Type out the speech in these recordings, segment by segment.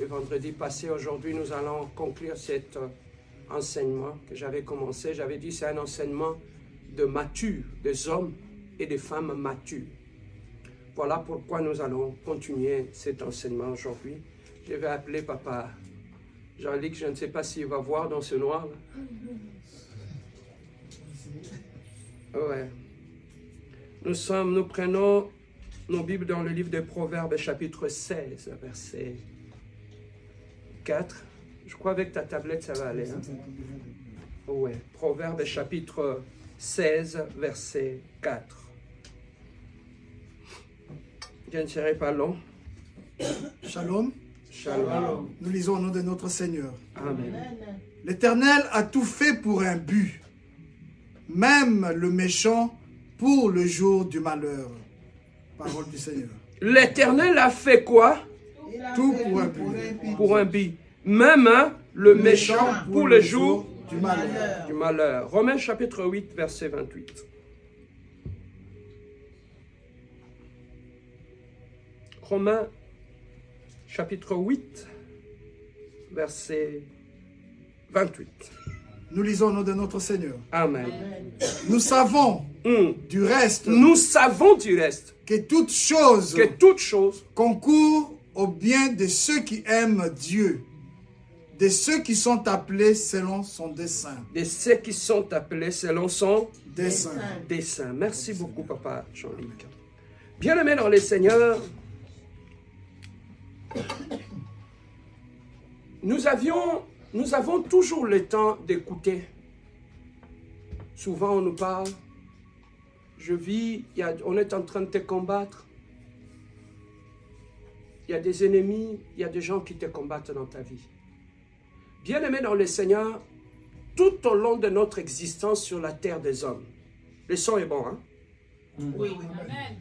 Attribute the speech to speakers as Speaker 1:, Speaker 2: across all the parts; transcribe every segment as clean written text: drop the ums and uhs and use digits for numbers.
Speaker 1: le vendredi passé. Aujourd'hui, nous allons conclure cet enseignement que j'avais commencé. J'avais dit c'est un enseignement de matures, des hommes et des femmes matures. Voilà pourquoi nous allons continuer cet enseignement aujourd'hui. Je vais appeler papa Jean-Luc, je ne sais pas s'il va voir dans ce noir. Ouais. Nous prenons nos Bibles dans le livre des Proverbes, chapitre 16, verset 4. Je crois avec ta tablette, ça va aller. Hein? Ouais. Proverbes, chapitre 16, verset 4. Je ne serai pas long.
Speaker 2: Shalom.
Speaker 1: Shalom.
Speaker 2: Nous lisons au nom de notre Seigneur.
Speaker 1: Amen.
Speaker 2: L'Éternel a tout fait pour un but, même le méchant pour le jour du malheur. Parole du Seigneur.
Speaker 1: L'Éternel a fait quoi?
Speaker 2: Tout pour un but.
Speaker 1: Pour un but. Même le méchant pour le jour
Speaker 2: du malheur.
Speaker 1: du malheur. Romains chapitre 8, verset 28. Romains chapitre 8, verset 28.
Speaker 2: Nous lisons au nom de notre Seigneur.
Speaker 1: Amen.
Speaker 2: Nous savons du reste
Speaker 1: Nous savons du reste
Speaker 2: que toute chose
Speaker 1: que toute chose
Speaker 2: concourt au bien de ceux qui aiment Dieu, de ceux qui sont appelés selon son dessein.
Speaker 1: de ceux qui sont appelés selon son
Speaker 2: Dessein.
Speaker 1: dessein. Merci beaucoup, papa Jean-Luc. Bien-aimés dans les Seigneurs, nous avons toujours le temps d'écouter. Souvent, on nous parle. Je vis, on est en train de te combattre. Il y a des ennemis, il y a des gens qui te combattent dans ta vie. Bien-aimés dans le Seigneur, tout au long de notre existence sur la terre des hommes, le son est bon, hein?
Speaker 3: Oui. Amen.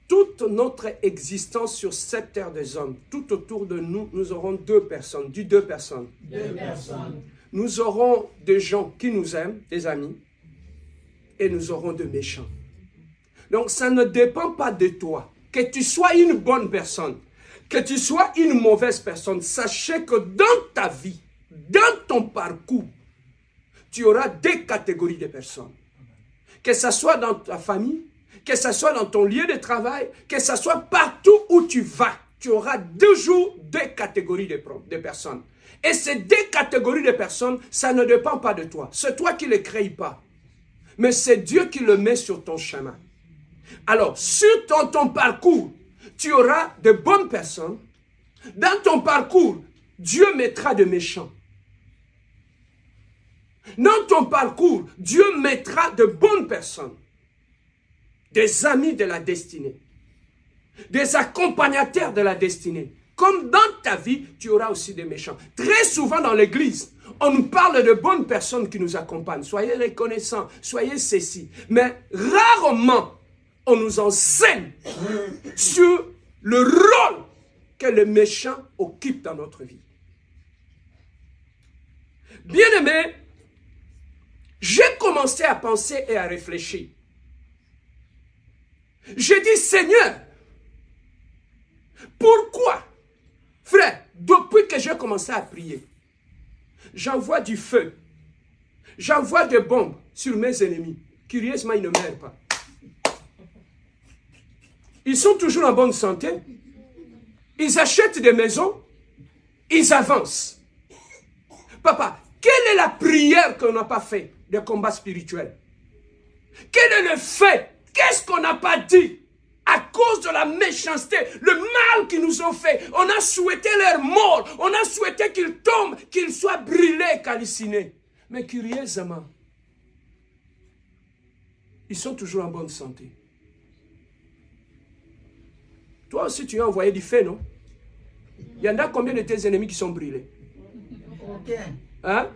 Speaker 1: Toute notre existence sur cette terre des hommes, tout autour de nous, nous aurons deux personnes. Dis deux personnes.
Speaker 3: Deux personnes.
Speaker 1: Nous aurons des gens qui nous aiment, des amis, et nous aurons des méchants. Donc, ça ne dépend pas de toi. Que tu sois une bonne personne, que tu sois une mauvaise personne, sachez que dans ta vie, dans ton parcours, tu auras deux catégories de personnes. Que ce soit dans ta famille, que ce soit dans ton lieu de travail, que ce soit partout où tu vas, tu auras toujours deux catégories de personnes. Et ces deux catégories de personnes, ça ne dépend pas de toi. C'est toi qui ne les crées pas. Mais c'est Dieu qui le met sur ton chemin. Alors, sur ton parcours, tu auras de bonnes personnes. Dans ton parcours, Dieu mettra de méchants. Dans ton parcours, Dieu mettra de bonnes personnes. Des amis de la destinée. Des accompagnateurs de la destinée. Comme dans ta vie, tu auras aussi des méchants. Très souvent dans l'église, on nous parle de bonnes personnes qui nous accompagnent. Soyez reconnaissants, soyez ceci. Mais rarement, on nous enseigne sur le rôle que les méchants occupent dans notre vie. Bien-aimé, j'ai commencé à penser et à réfléchir. J'ai dit, Seigneur, pourquoi, frère, depuis que j'ai commencé à prier, j'envoie du feu, j'envoie des bombes sur mes ennemis. Curieusement, ils ne meurent pas. Ils sont toujours en bonne santé. Ils achètent des maisons. Ils avancent. Papa, quelle est la prière qu'on n'a pas fait de combat spirituel? Quel est le fait? Qu'est-ce qu'on n'a pas dit? À cause de la méchanceté, le mal qu'ils nous ont fait, on a souhaité leur mort, on a souhaité qu'ils tombent, qu'ils soient brûlés, calcinés. Mais curieusement, ils sont toujours en bonne santé. Toi aussi, tu as envoyé du feu, non? Il y en a combien de tes ennemis qui sont brûlés? Hein?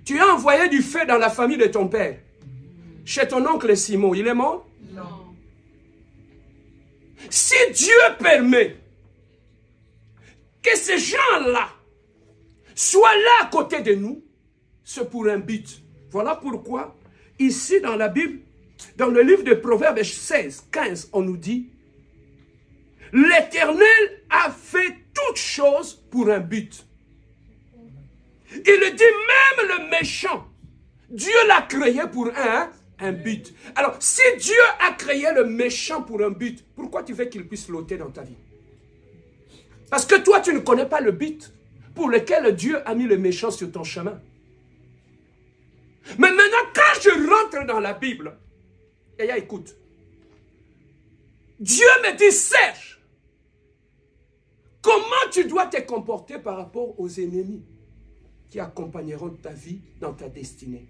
Speaker 1: Tu as envoyé du feu dans la famille de ton père. Chez ton oncle Simon, il est mort?
Speaker 3: Non.
Speaker 1: Si Dieu permet que ces gens-là soient là à côté de nous, c'est pour un but. Voilà pourquoi, ici dans la Bible, dans le livre de Proverbes 16, 15, on nous dit, l'Éternel a fait tout toute chose pour un but. Il dit même le méchant. Dieu l'a créé pour un but. Alors, si Dieu a créé le méchant pour un but, pourquoi tu veux qu'il puisse loter dans ta vie? Parce que toi, tu ne connais pas le but pour lequel Dieu a mis le méchant sur ton chemin. Mais maintenant, quand je rentre dans la Bible, écoute, Dieu me dit, Serge, comment tu dois te comporter par rapport aux ennemis qui accompagneront ta vie dans ta destinée?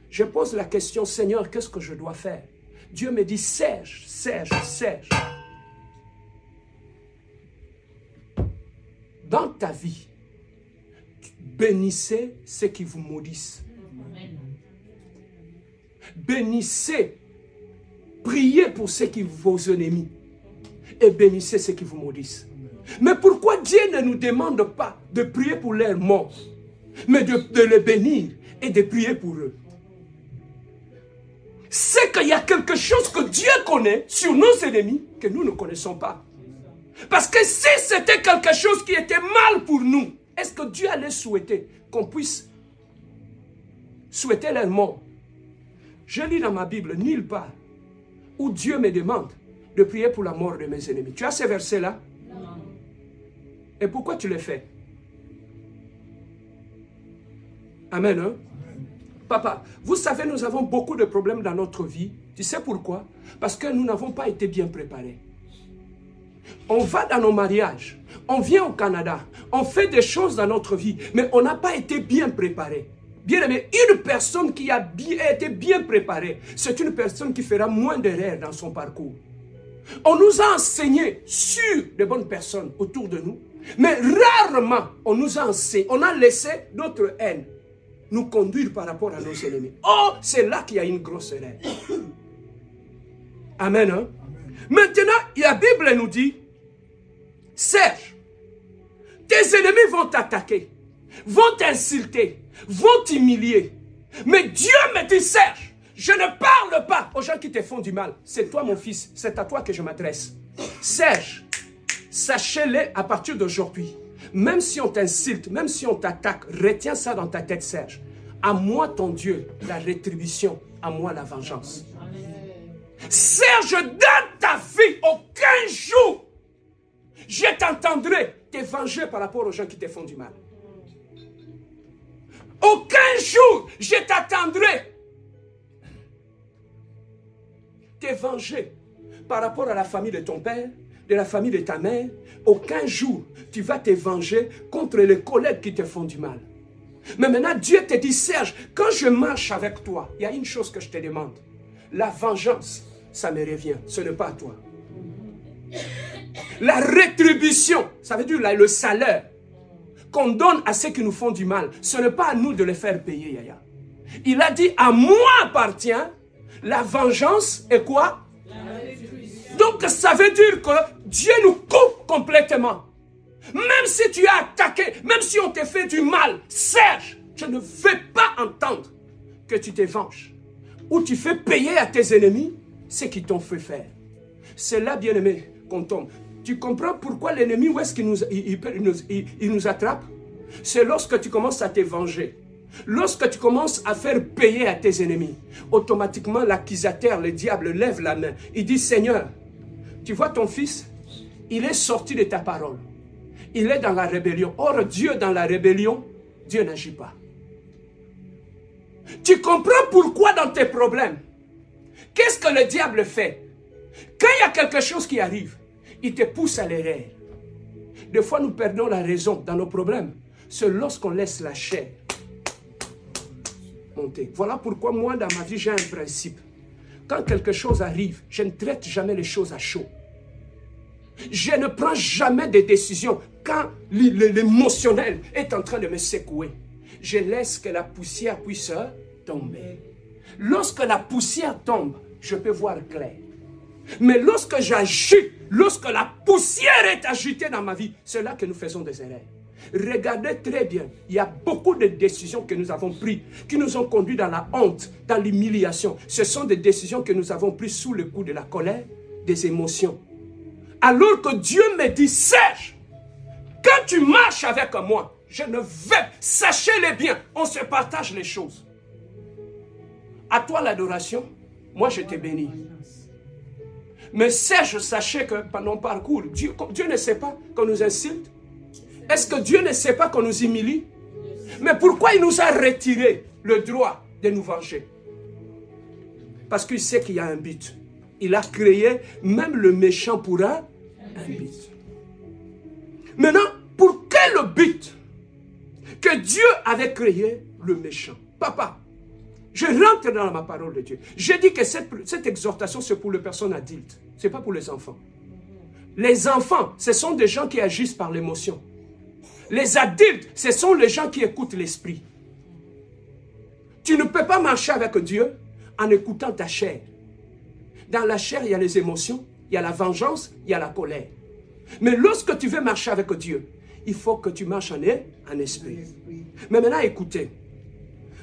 Speaker 1: Je pose la question, Seigneur, qu'est-ce que je dois faire? Dieu me dit, Serge, Serge, Serge. Dans ta vie, bénissez ceux qui vous maudissent. Bénissez, priez pour ceux qui vos ennemis. Et bénissez ceux qui vous maudissent. Mais pourquoi Dieu ne nous demande pas de prier pour leurs morts, mais de les bénir et de prier pour eux? C'est qu'il y a quelque chose que Dieu connaît sur nos ennemis que nous ne connaissons pas. Parce que si c'était quelque chose qui était mal pour nous, est-ce que Dieu allait souhaiter qu'on puisse souhaiter leur mort? Je lis dans ma Bible nulle part où Dieu me demande de prier pour la mort de mes ennemis. Tu as ces versets-là? Non. Et pourquoi tu les fais? Amen, hein? Papa, vous savez, nous avons beaucoup de problèmes dans notre vie. Tu sais pourquoi? Parce que nous n'avons pas été bien préparés. On va dans nos mariages, on vient au Canada, on fait des choses dans notre vie, mais on n'a pas été bien préparés. Bien aimé, une personne qui a été bien préparée, c'est une personne qui fera moins d'erreurs dans son parcours. On nous a enseigné sur de bonnes personnes autour de nous, mais rarement on nous a enseigné, on a laissé notre haine nous conduire par rapport à nos ennemis. Oh, c'est là qu'il y a une grosse erreur. Amen. Hein? Maintenant, la Bible nous dit, Serge, tes ennemis vont t'attaquer, vont t'insulter, vont t'humilier. Mais Dieu me dit, Serge, je ne parle pas aux gens qui te font du mal. C'est toi mon fils, c'est à toi que je m'adresse. Serge, sachez-le à partir d'aujourd'hui. Même si on t'insulte, même si on t'attaque, retiens ça dans ta tête, Serge. À moi ton Dieu, la rétribution, à moi la vengeance. Serge, dans ta vie, aucun jour, je t'entendrai te venger par rapport aux gens qui te font du mal. Aucun jour, je t'attendrai te venger par rapport à la famille de ton père, de la famille de ta mère. Aucun jour, tu vas te venger contre les collègues qui te font du mal. Mais maintenant, Dieu te dit, Serge, quand je marche avec toi, il y a une chose que je te demande. La vengeance, ça me revient, ce n'est pas à toi. La rétribution, ça veut dire le salaire qu'on donne à ceux qui nous font du mal, ce n'est pas à nous de les faire payer, Yaya. Il a dit, à moi appartient la vengeance et quoi? Donc ça veut dire que Dieu nous coupe complètement. Même si tu as attaqué, même si on te fait du mal, Serge, je ne vais pas entendre que tu te venges. Ou tu fais payer à tes ennemis ce qu'ils t'ont fait faire. C'est là, bien-aimé, qu'on tombe. Tu comprends pourquoi l'ennemi, où est-ce qu'il nous attrape? C'est lorsque tu commences à te venger. Lorsque tu commences à faire payer à tes ennemis, automatiquement l'accusateur, le diable, lève la main. Il dit, Seigneur, tu vois ton fils, il est sorti de ta parole. Il est dans la rébellion. Or, Dieu dans la rébellion, Dieu n'agit pas. Tu comprends pourquoi dans tes problèmes? Qu'est-ce que le diable fait? Quand il y a quelque chose qui arrive, il te pousse à l'erreur. Des fois, nous perdons la raison dans nos problèmes. C'est lorsqu'on laisse la chair monter. Voilà pourquoi moi, dans ma vie, j'ai un principe. Quand quelque chose arrive, je ne traite jamais les choses à chaud. Je ne prends jamais de décisions quand l'émotionnel est en train de me secouer. Je laisse que la poussière puisse tomber. Lorsque la poussière tombe, je peux voir clair. Mais lorsque j'agis, lorsque la poussière est agitée dans ma vie, c'est là que nous faisons des erreurs. Regardez très bien, il y a beaucoup de décisions que nous avons prises, qui nous ont conduits dans la honte, dans l'humiliation. Ce sont des décisions que nous avons prises sous le coup de la colère, des émotions. Alors que Dieu me dit, Serge, quand tu marches avec moi, je ne vais, sachez-les bien, on se partage les choses. À toi l'adoration, moi je t'ai béni. Mais Serge, sachez que pendant le parcours, Dieu ne sait pas qu'on nous insulte. Est-ce que Dieu ne sait pas qu'on nous humilie? Mais pourquoi il nous a retiré le droit de nous venger? Parce qu'il sait qu'il y a un but. Il a créé même le méchant pour un but. Maintenant, pour quel but que Dieu avait créé le méchant? Papa, je rentre dans ma parole de Dieu. Je dis que cette exhortation, c'est pour les personnes adultes. Ce n'est pas pour les enfants. Les enfants, ce sont des gens qui agissent par l'émotion. Les adultes, ce sont les gens qui écoutent l'esprit. Tu ne peux pas marcher avec Dieu en écoutant ta chair. Dans la chair, il y a les émotions, il y a la vengeance, il y a la colère. Mais lorsque tu veux marcher avec Dieu, il faut que tu marches en esprit. Mais maintenant, écoutez.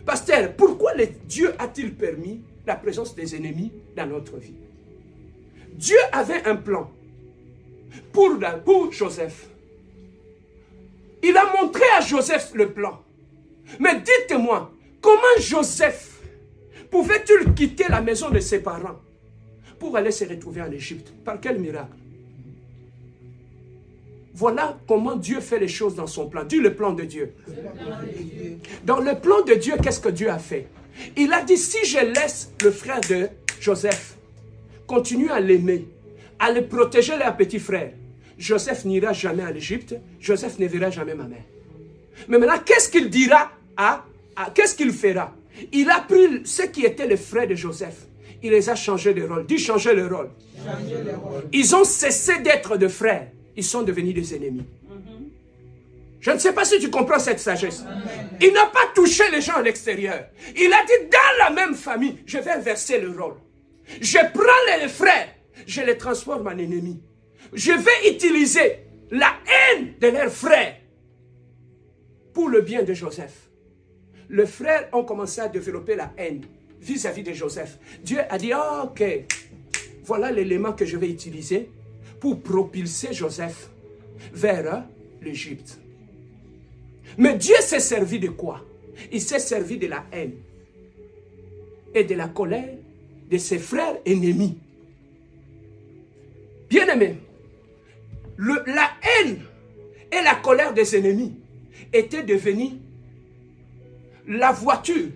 Speaker 1: Pasteur, pourquoi Dieu a-t-il permis la présence des ennemis dans notre vie? Dieu avait un plan pour Joseph. Il a montré à Joseph le plan. Mais dites-moi, comment Joseph pouvait-il quitter la maison de ses parents pour aller se retrouver en Égypte? Par quel miracle? Voilà comment Dieu fait les choses dans son plan. Dis le plan de Dieu. Dans le plan de Dieu, qu'est-ce que Dieu a fait? Il a dit, si je laisse le frère de Joseph continuer à l'aimer, à le protéger, leur petit frère, Joseph n'ira jamais en Égypte, Joseph ne verra jamais ma mère. Mais maintenant, qu'est-ce qu'il dira qu'est-ce qu'il fera? Il a pris ceux qui étaient les frères de Joseph, il les a changés de rôle. Dis changer le rôle. Ils ont cessé d'être de frères, ils sont devenus des ennemis. Je ne sais pas si tu comprends cette sagesse. Il n'a pas touché les gens à l'extérieur. Il a dit, dans la même famille, je vais inverser le rôle. Je prends les frères, je les transforme en ennemis. Je vais utiliser la haine de leurs frères pour le bien de Joseph. Les frères ont commencé à développer la haine vis-à-vis de Joseph. Dieu a dit, oh, ok, voilà l'élément que je vais utiliser pour propulser Joseph vers l'Égypte. Mais Dieu s'est servi de quoi? Il s'est servi de la haine et de la colère de ses frères ennemis. Bien-aimés, la haine et la colère des ennemis étaient devenues la voiture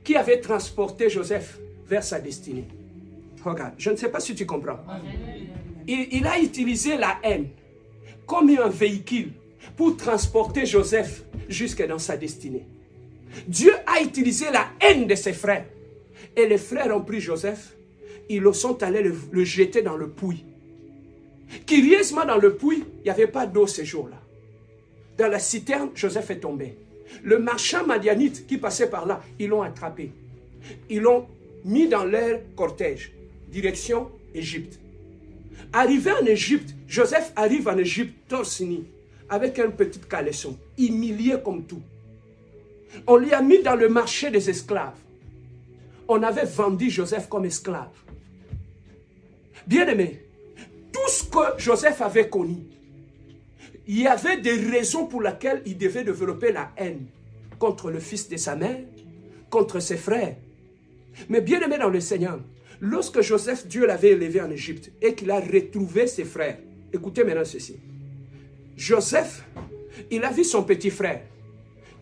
Speaker 1: qui avait transporté Joseph vers sa destinée. Regarde, je ne sais pas si tu comprends. Il a utilisé la haine comme un véhicule pour transporter Joseph jusque dans sa destinée. Dieu a utilisé la haine de ses frères. Et les frères ont pris Joseph, ils sont allés le jeter dans le puits. Curieusement, dans le puits, il n'y avait pas d'eau ce jour-là. Dans la citerne, Joseph est tombé. Le marchand madianite qui passait par là, ils l'ont attrapé. Ils l'ont mis dans leur cortège, direction Égypte. Arrivé en Égypte, Joseph arrive en Égypte, torse nu, avec un petit caleçon, humilié comme tout. On lui a mis dans le marché des esclaves. On avait vendu Joseph comme esclave. Bien-aimé, tout ce que Joseph avait connu, il y avait des raisons pour lesquelles il devait développer la haine contre le fils de sa mère, contre ses frères. Mais bien-aimé dans le Seigneur, lorsque Joseph, Dieu l'avait élevé en Égypte et qu'il a retrouvé ses frères, écoutez maintenant ceci. Joseph, il a vu son petit frère,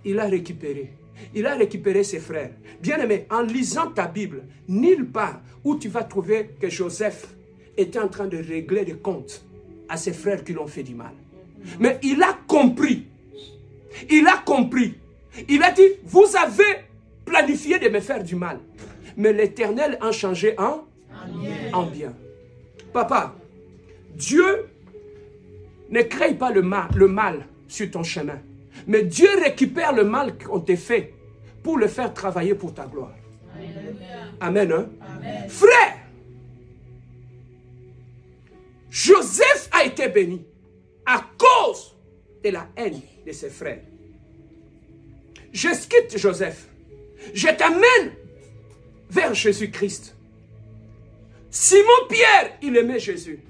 Speaker 1: il l'a récupéré. Il a récupéré ses frères. Bien-aimé, en lisant ta Bible, nulle part où tu vas trouver que Joseph était en train de régler des comptes à ses frères qui l'ont fait du mal. Mais il a compris. Il a compris. Il a dit, vous avez planifié de me faire du mal. Mais l'Éternel a changé en bien. Papa, Dieu ne crée pas le mal sur ton chemin. Mais Dieu récupère le mal qu'on t'a fait pour le faire travailler pour ta gloire. Amen. Hein? Amen. Frère, Joseph a été béni à cause de la haine de ses frères. Je quitte Joseph. Je t'amène vers Jésus-Christ. Simon-Pierre, il aimait Jésus.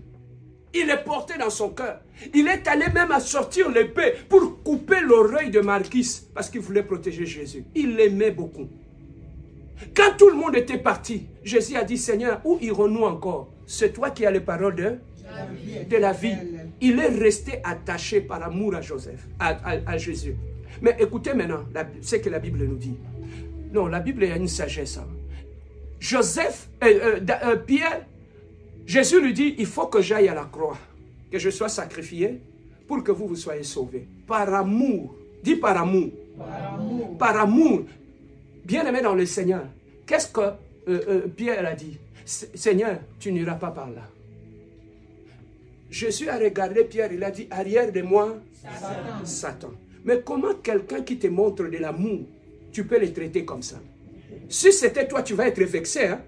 Speaker 1: Il est porté dans son cœur. Il est allé même à sortir l'épée pour couper l'oreille de Marquis parce qu'il voulait protéger Jésus. Il l'aimait beaucoup. Quand tout le monde était parti, Jésus a dit, Seigneur, où irons-nous encore? C'est toi qui as les paroles de la vie. Il est resté attaché par amour à Joseph, à Jésus. Mais écoutez maintenant ce que la Bible nous dit. Non, la Bible a une sagesse. Pierre, Jésus lui dit, il faut que j'aille à la croix, que je sois sacrifié pour que vous soyez sauvés. Par amour. Dis par amour.
Speaker 3: Par amour.
Speaker 1: Par amour. Bien-aimé dans le Seigneur, qu'est-ce que Pierre a dit? Seigneur, tu n'iras pas par là. Jésus a regardé Pierre, il a dit, arrière de moi, Satan. Mais comment quelqu'un qui te montre de l'amour, tu peux le traiter comme ça? Si c'était toi, tu vas être vexé. Hein?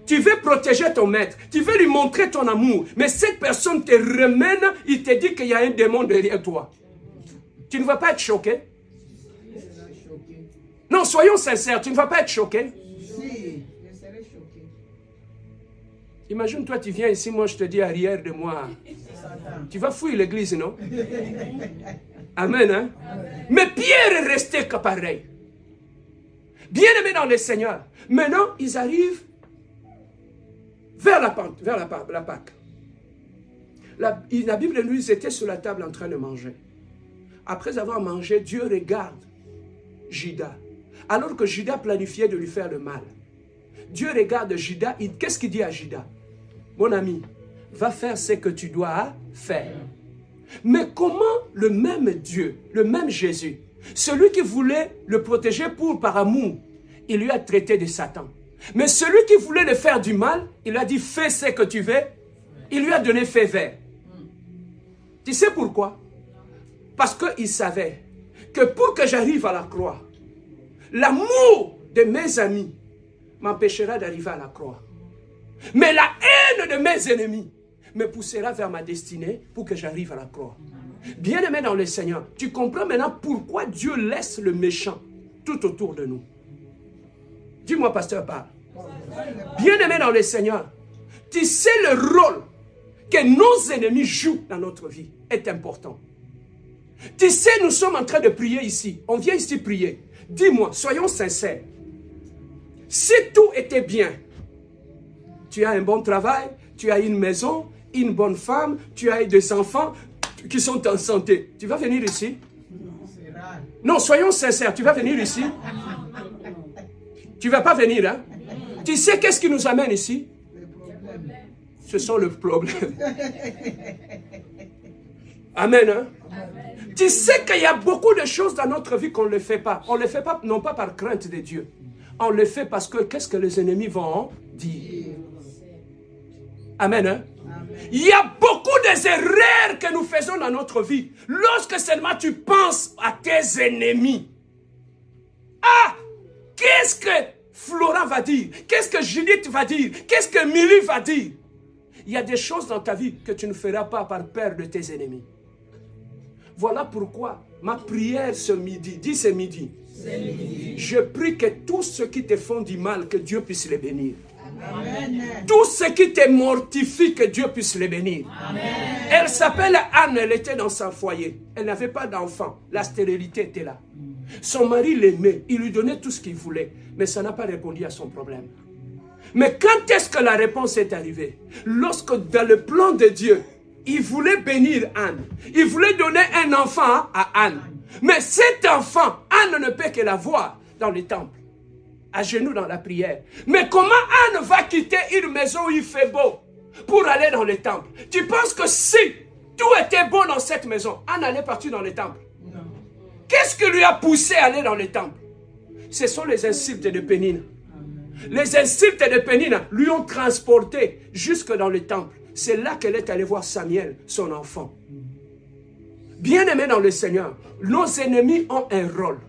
Speaker 1: Tu veux protéger ton maître, tu veux lui montrer ton amour, mais cette personne te remène, il te dit qu'il y a un démon derrière toi. Tu ne vas pas être choqué? Non, soyons sincères, tu ne vas pas être choqué?
Speaker 3: Si, je serai choqué.
Speaker 1: Imagine, toi, tu viens ici, moi, je te dis arrière de moi. Tu vas fouiller l'église, non? Amen, hein? Mais Pierre est resté que pareil. Bien-aimé dans le Seigneur. Maintenant, ils arrivent vers la Pâque. La Bible, lui, ils étaient sur la table en train de manger. Après avoir mangé, Dieu regarde Judas. Alors que Judas planifiait de lui faire le mal. Dieu regarde Judas, qu'est-ce qu'il dit à Judas? Mon ami, va faire ce que tu dois faire. Mais comment le même Dieu, le même Jésus, celui qui voulait le protéger par amour, il lui a traité de Satan. Mais celui qui voulait le faire du mal, il lui a dit, fais ce que tu veux. Il lui a donné feu vert. Tu sais pourquoi? Parce qu'il savait que pour que j'arrive à la croix, l'amour de mes amis m'empêchera d'arriver à la croix. Mais la haine de mes ennemis me poussera vers ma destinée pour que j'arrive à la croix. Bien-aimé dans le Seigneur, tu comprends maintenant pourquoi Dieu laisse le méchant tout autour de nous. Dis-moi, pasteur, parle. Bien-aimé dans le Seigneur, tu sais le rôle que nos ennemis jouent dans notre vie est important. Tu sais, nous sommes en train de prier ici. On vient ici prier. Dis-moi, soyons sincères. Si tout était bien, tu as un bon travail, tu as une maison, une bonne femme, tu as des enfants qui sont en santé. Tu vas venir ici? Non, soyons sincères. Tu vas venir ici? Tu ne vas pas venir, hein? Tu sais qu'est-ce qui nous amène ici? Ce sont les problèmes. Amen, hein? Tu sais qu'il y a beaucoup de choses dans notre vie qu'on ne le fait pas. On ne le fait pas, non pas par crainte de Dieu. On le fait parce que qu'est-ce que les ennemis vont dire? Amen, hein? Il y a beaucoup d'erreurs que nous faisons dans notre vie. Lorsque seulement tu penses à tes ennemis. Ah! Qu'est-ce que Florent va dire? Qu'est-ce que Judith va dire? Qu'est-ce que Milly va dire? Il y a des choses dans ta vie que tu ne feras pas par peur de tes ennemis. Voilà pourquoi ma prière ce midi, dis ce midi, je prie que tous ceux qui te font du mal, que Dieu puisse les bénir. Amen. Tous ceux qui te mortifient, que Dieu puisse les bénir. Amen. Elle s'appelle Anne, elle était dans son foyer. Elle n'avait pas d'enfant, la stérilité était là. Son mari l'aimait, il lui donnait tout ce qu'il voulait, mais ça n'a pas répondu à son problème. Mais quand est-ce que la réponse est arrivée? Lorsque dans le plan de Dieu, il voulait bénir Anne. Il voulait donner un enfant à Anne. Mais cet enfant, Anne ne peut que l'avoir dans le temple, à genoux dans la prière. Mais comment Anne va quitter une maison où il fait beau pour aller dans le temple? Tu penses que si tout était beau dans cette maison, Anne allait partir dans le temple? Non. Qu'est-ce qui lui a poussé à aller dans le temple? Ce sont les insultes de Pénine. Les insultes de Pénine lui ont transporté jusque dans le temple. C'est là qu'elle est allée voir Samuel, son enfant. Bien-aimé dans le Seigneur, nos ennemis ont un rôle.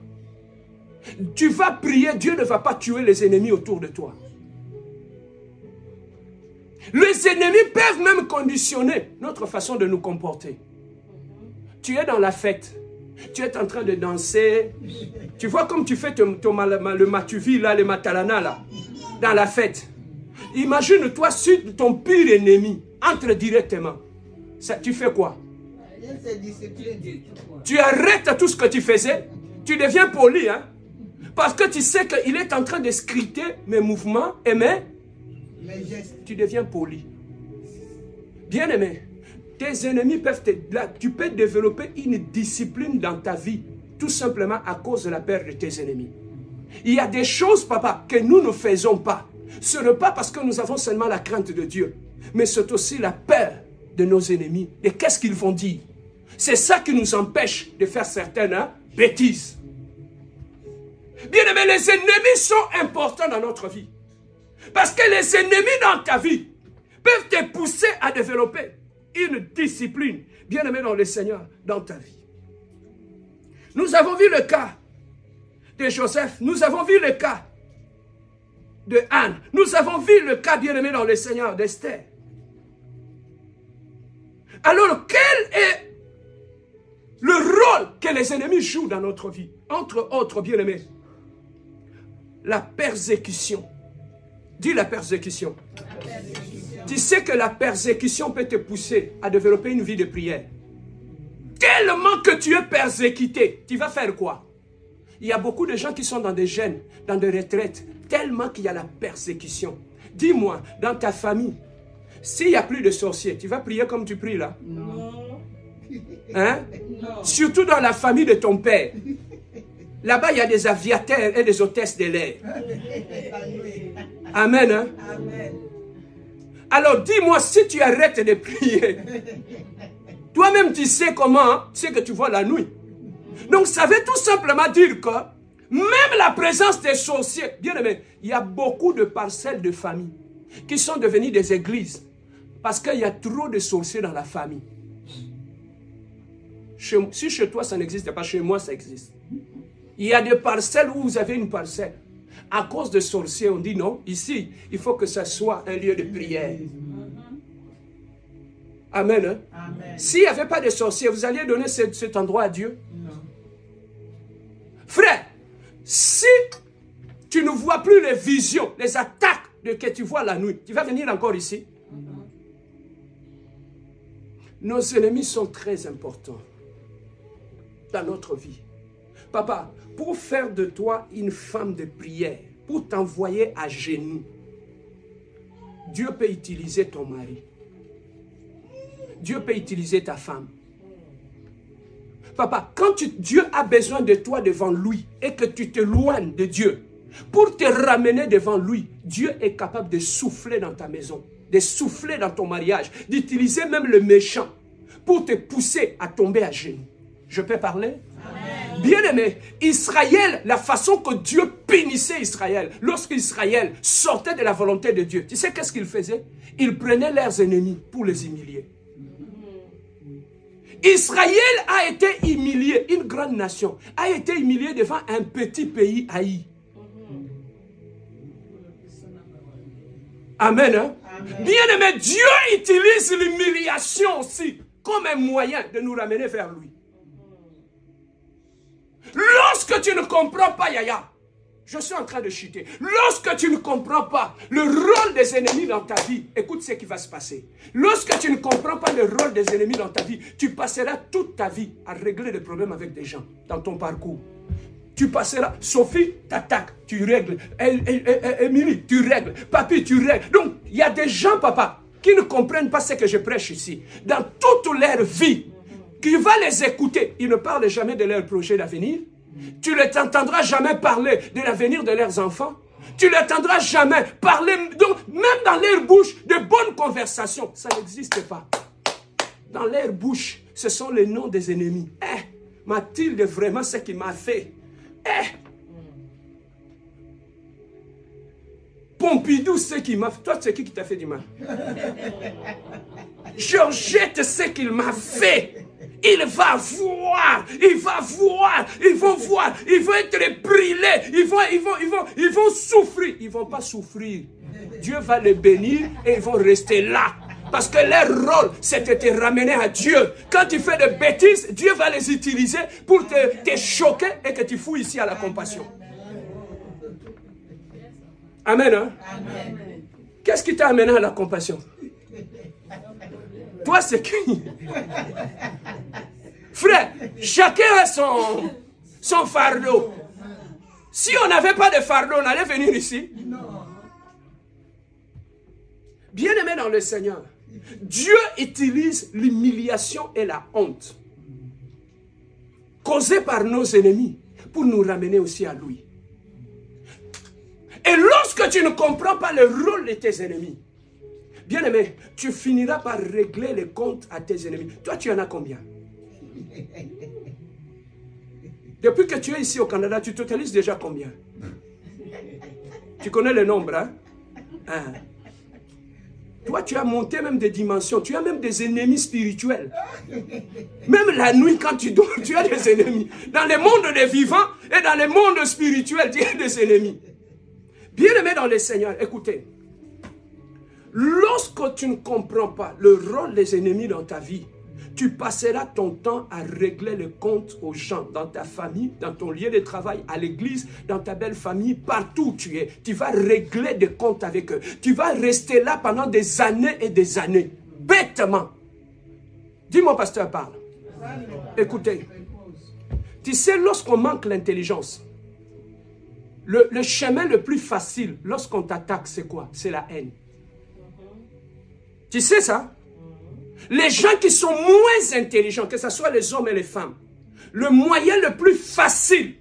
Speaker 1: Tu vas prier, Dieu ne va pas tuer les ennemis autour de toi. Les ennemis peuvent même conditionner notre façon de nous comporter. Tu es dans la fête, tu es en train de danser. Tu vois comme tu fais le matuvi, là, le matalana, là, dans la fête. Imagine-toi si ton pire ennemi entre directement. ça, tu fais quoi?
Speaker 3: C'est discipline.
Speaker 1: Tu arrêtes tout ce que tu faisais, tu deviens poli, hein? Parce que tu sais qu'il est en train de scripter mes mouvements et mes
Speaker 3: gestes.
Speaker 1: Tu deviens poli. Bien-aimé, tes ennemis peuvent tu peux développer une discipline dans ta vie, tout simplement à cause de la peur de tes ennemis. Il y a des choses, papa, que nous ne faisons pas. Ce n'est pas parce que nous avons seulement la crainte de Dieu, mais c'est aussi la peur de nos ennemis. Et qu'est-ce qu'ils vont dire? C'est ça qui nous empêche de faire certaines bêtises. Bien-aimé, les ennemis sont importants dans notre vie. Parce que les ennemis dans ta vie peuvent te pousser à développer une discipline, bien-aimé dans le Seigneur, dans ta vie. Nous avons vu le cas de Joseph, nous avons vu le cas de Anne, nous avons vu le cas, bien-aimé dans le Seigneur, d'Esther. Alors, quel est le rôle que les ennemis jouent dans notre vie? Entre autres, bien-aimé, la persécution. Dis la persécution. Tu sais que la persécution peut te pousser à développer une vie de prière. Tellement que tu es persécuté, tu vas faire quoi? Il y a beaucoup de gens qui sont dans des jeûnes, dans des retraites, tellement qu'il y a la persécution. Dis-moi, dans ta famille, s'il n'y a plus de sorciers, tu vas prier comme tu pries là?
Speaker 3: Non.
Speaker 1: Hein?
Speaker 3: Non.
Speaker 1: Surtout dans la famille de ton père. Là-bas, il y a des aviateurs et des hôtesses de l'air. Amen. Hein?
Speaker 3: Amen.
Speaker 1: Alors, dis-moi, si tu arrêtes de prier, toi-même, tu sais comment, c'est que tu vois la nuit. Donc, ça veut tout simplement dire que même la présence des sorciers, bien aimé, il y a beaucoup de parcelles de famille qui sont devenues des églises parce qu'il y a trop de sorciers dans la famille. Si chez toi, ça n'existe pas, chez moi, ça existe. Il y a des parcelles où vous avez une parcelle. À cause de sorciers, on dit non, ici, il faut que ça soit un lieu de prière. Amen. Hein?
Speaker 3: Amen.
Speaker 1: S'il n'y avait pas de sorciers, vous alliez donner cet endroit à Dieu?
Speaker 3: Non.
Speaker 1: Frère, si tu ne vois plus les visions, les attaques que tu vois la nuit, tu vas venir encore ici? Nos ennemis sont très importants dans notre vie. Papa, pour faire de toi une femme de prière, pour t'envoyer à genoux, Dieu peut utiliser ton mari. Dieu peut utiliser ta femme. Papa, quand Dieu a besoin de toi devant lui et que tu t'éloignes de Dieu, pour te ramener devant lui, Dieu est capable de souffler dans ta maison, de souffler dans ton mariage, d'utiliser même le méchant pour te pousser à tomber à genoux. Je peux parler? Amen. Bien-aimé, Israël, la façon que Dieu punissait Israël, lorsqu'Israël sortait de la volonté de Dieu, tu sais qu'est-ce qu'il faisait? Il prenait leurs ennemis pour les humilier. Israël a été humilié, une grande nation, a été humiliée devant un petit pays haï. Amen. Hein? Amen. Bien-aimé, Dieu utilise l'humiliation aussi comme un moyen de nous ramener vers lui. Lorsque tu ne comprends pas, Yaya, je suis en train de chuter. Lorsque tu ne comprends pas le rôle des ennemis dans ta vie, écoute ce qui va se passer. Lorsque tu ne comprends pas le rôle des ennemis dans ta vie, tu passeras toute ta vie à régler des problèmes avec des gens dans ton parcours. Tu passeras, Sophie t'attaque, tu règles. Émilie, tu règles. Papi, tu règles. Donc, il y a des gens, papa, qui ne comprennent pas ce que je prêche ici. Dans toute leur vie, qui va les écouter. Ils ne parlent jamais de leur projet d'avenir. Tu ne les entendras jamais parler de l'avenir de leurs enfants. Tu ne les entendras jamais parler, donc, même dans leur bouche, de bonnes conversations. Ça n'existe pas. Dans leur bouche, ce sont les noms des ennemis. Mathilde, vraiment, ce qu'il m'a fait. Pompidou, ce qu'il m'a fait. Toi, c'est qui t'a fait du mal? Georgette, ce qu'il m'a fait. Il va voir, ils vont voir, ils vont être brûlés, ils vont souffrir. Ils ne vont pas souffrir. Dieu va les bénir et ils vont rester là. Parce que leur rôle, c'est de te ramener à Dieu. Quand tu fais des bêtises, Dieu va les utiliser pour te choquer et que tu fouilles ici à la compassion. Amen. Hein? Amen. Qu'est-ce qui t'a amené à la compassion? Toi, c'est qui? Frère, chacun a son fardeau. Si on n'avait pas de fardeau, on allait venir ici. Bien-aimé dans le Seigneur, Dieu utilise l'humiliation et la honte causées par nos ennemis pour nous ramener aussi à lui. Et lorsque tu ne comprends pas le rôle de tes ennemis, bien-aimé, tu finiras par régler les comptes à tes ennemis. Toi, tu en as combien? Depuis que tu es ici au Canada, tu totalises déjà combien? Tu connais le nombre, hein? Toi, tu as monté même des dimensions. Tu as même des ennemis spirituels. Même la nuit, quand tu dors, tu as des ennemis. Dans le monde des vivants et dans le monde spirituel, tu as des ennemis. Bien-aimé dans le Seigneur, écoutez. Lorsque tu ne comprends pas le rôle des ennemis dans ta vie, tu passeras ton temps à régler le compte aux gens, dans ta famille, dans ton lieu de travail, à l'église, dans ta belle famille, partout où tu es. Tu vas régler des comptes avec eux. Tu vas rester là pendant des années et des années, bêtement. Dis-moi, pasteur, parle. Écoutez, tu sais, lorsqu'on manque l'intelligence, le chemin le plus facile, lorsqu'on t'attaque, c'est quoi? C'est la haine. Tu sais ça? Les gens qui sont moins intelligents, que ce soit les hommes et les femmes, le moyen le plus facile,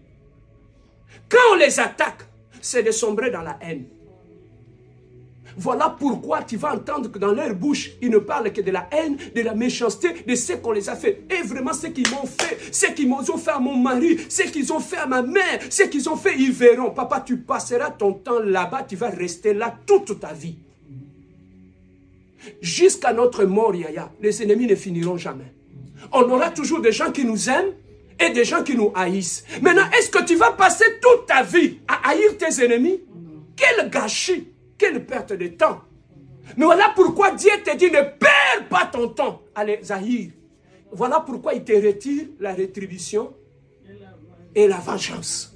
Speaker 1: quand on les attaque, c'est de sombrer dans la haine. Voilà pourquoi tu vas entendre que dans leur bouche, ils ne parlent que de la haine, de la méchanceté, de ce qu'on les a fait. Et vraiment, ce qu'ils m'ont fait, ce qu'ils ont fait à mon mari, ce qu'ils ont fait à ma mère, ce qu'ils ont fait, ils verront. Papa, tu passeras ton temps là-bas, tu vas rester là toute ta vie. Jusqu'à notre mort, Yaya, les ennemis ne finiront jamais. On aura toujours des gens qui nous aiment et des gens qui nous haïssent. Maintenant, est-ce que tu vas passer toute ta vie à haïr tes ennemis? Quel gâchis, quelle perte de temps. Mais voilà pourquoi Dieu te dit ne perds pas ton temps à les haïr. Voilà pourquoi il te retire la rétribution et la vengeance.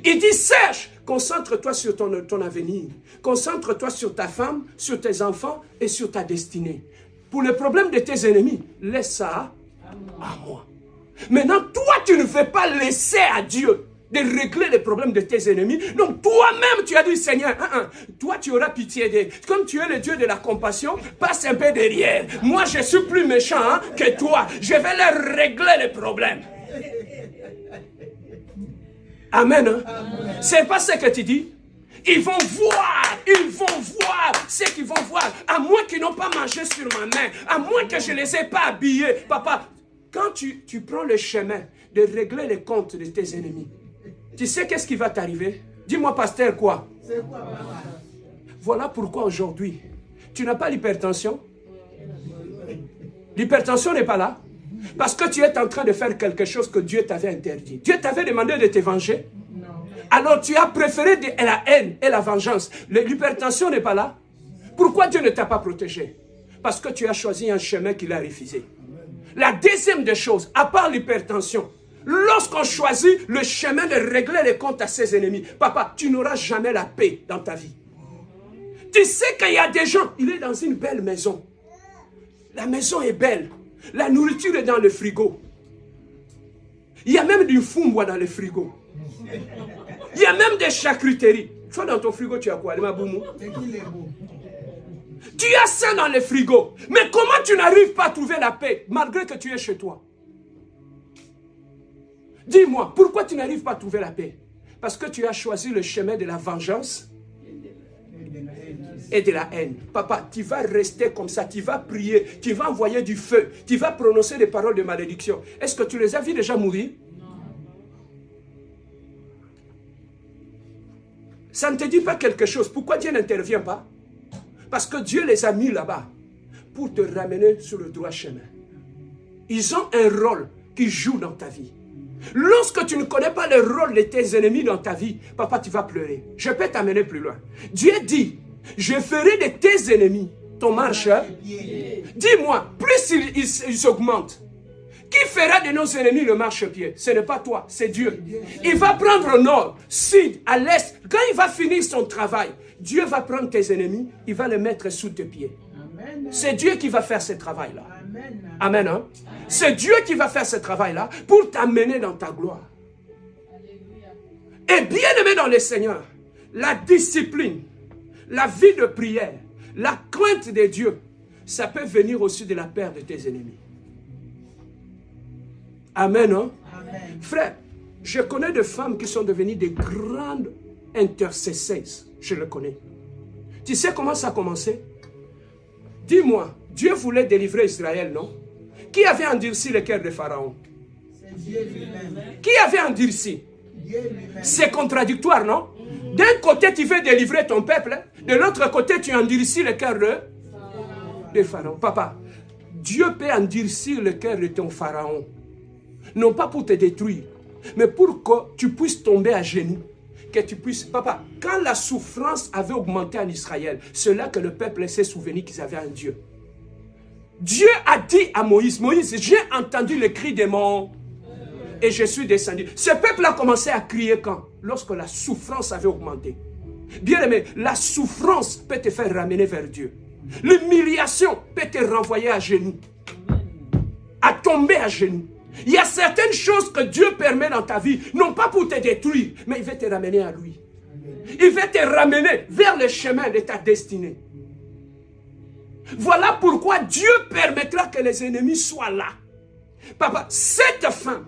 Speaker 1: Il dit, Serge, concentre-toi sur ton avenir. Concentre-toi sur ta femme, sur tes enfants et sur ta destinée. Pour le problème de tes ennemis, laisse ça à moi. Maintenant, toi, tu ne veux pas laisser à Dieu de régler les problèmes de tes ennemis. Donc, toi-même, tu as dit, Seigneur, toi, tu auras pitié d'eux. Comme tu es le Dieu de la compassion, passe un peu derrière. Moi, je suis plus méchant que toi. Je vais leur régler les problèmes. Amen. C'est pas ce que tu dis. Ils vont voir ce qu'ils vont voir. À moins qu'ils n'ont pas mangé sur ma main, à moins que je ne les ai pas habillés. Papa, quand tu prends le chemin de régler les comptes de tes ennemis, tu sais qu'est-ce qui va t'arriver? Dis-moi, pasteur, quoi? C'est quoi, papa? Voilà pourquoi aujourd'hui, tu n'as pas l'hypertension. L'hypertension n'est pas là. Parce que tu es en train de faire quelque chose que Dieu t'avait interdit. Dieu t'avait demandé de te venger. Alors tu as préféré la haine et la vengeance. L'hypertension n'est pas là. Pourquoi Dieu ne t'a pas protégé? Parce que tu as choisi un chemin qu'il a refusé. La deuxième des choses, à part l'hypertension, lorsqu'on choisit le chemin de régler les comptes à ses ennemis, papa, tu n'auras jamais la paix dans ta vie. Tu sais qu'il y a des gens, il est dans une belle maison. La maison est belle. La nourriture est dans le frigo. Il y a même du fumbois dans le frigo. Il y a même des charcuteries. Toi, dans ton frigo, tu as quoi? Tu as ça dans le frigo. Mais comment tu n'arrives pas à trouver la paix malgré que tu es chez toi? Dis-moi, pourquoi tu n'arrives pas à trouver la paix? Parce que tu as choisi le chemin de la vengeance et de la haine. Papa, tu vas rester comme ça, tu vas prier, tu vas envoyer du feu, tu vas prononcer des paroles de malédiction. Est-ce que tu les as vus déjà mourir? Ça ne te dit pas quelque chose. Pourquoi Dieu n'intervient pas? Parce que Dieu les a mis là-bas pour te ramener sur le droit chemin. Ils ont un rôle qu'ils jouent dans ta vie. Lorsque tu ne connais pas le rôle de tes ennemis dans ta vie, papa, tu vas pleurer. Je peux t'amener plus loin. Dieu dit, je ferai de tes ennemis ton marcheur. Dis-moi, plus ils augmentent, qui fera de nos ennemis le marchepied? Ce n'est pas toi, c'est Dieu. Il va prendre au nord, sud, à l'est. Quand il va finir son travail, Dieu va prendre tes ennemis, il va les mettre sous tes pieds. C'est Dieu qui va faire ce travail-là. Amen. Hein? C'est Dieu qui va faire ce travail-là pour t'amener dans ta gloire. Et bien aimé dans le Seigneur, la discipline, la vie de prière, la crainte de Dieu, ça peut venir aussi de la peur de tes ennemis. Amen. Hein?
Speaker 3: Amen.
Speaker 1: Frère, je connais des femmes qui sont devenues des grandes intercesseuses. Je le connais. Tu sais comment ça a commencé? Dis-moi, Dieu voulait délivrer Israël, non? Qui avait endurci le cœur de Pharaon?
Speaker 3: C'est Dieu lui-même.
Speaker 1: Qui avait endurci?
Speaker 3: Dieu lui-même.
Speaker 1: C'est contradictoire, non? D'un côté, tu veux délivrer ton peuple. De l'autre côté, tu endurcis le cœur de Pharaon. Papa, Dieu peut endurcir le cœur de ton Pharaon. Non pas pour te détruire, mais pour que tu puisses tomber à genoux. Que tu puisses... Papa, quand la souffrance avait augmenté en Israël, c'est là que le peuple s'est souvenu qu'ils avaient un Dieu. Dieu a dit à Moïse, Moïse, j'ai entendu le cri de mon... Et je suis descendu. Ce peuple a commencé à crier quand? Lorsque la souffrance avait augmenté. Bien aimé, la souffrance peut te faire ramener vers Dieu. L'humiliation peut te renvoyer à genoux. À tomber à genoux. Il y a certaines choses que Dieu permet dans ta vie, non pas pour te détruire, mais il veut te ramener à lui. Il veut te ramener vers le chemin de ta destinée. Voilà pourquoi Dieu permettra que les ennemis soient là. Papa, cette femme,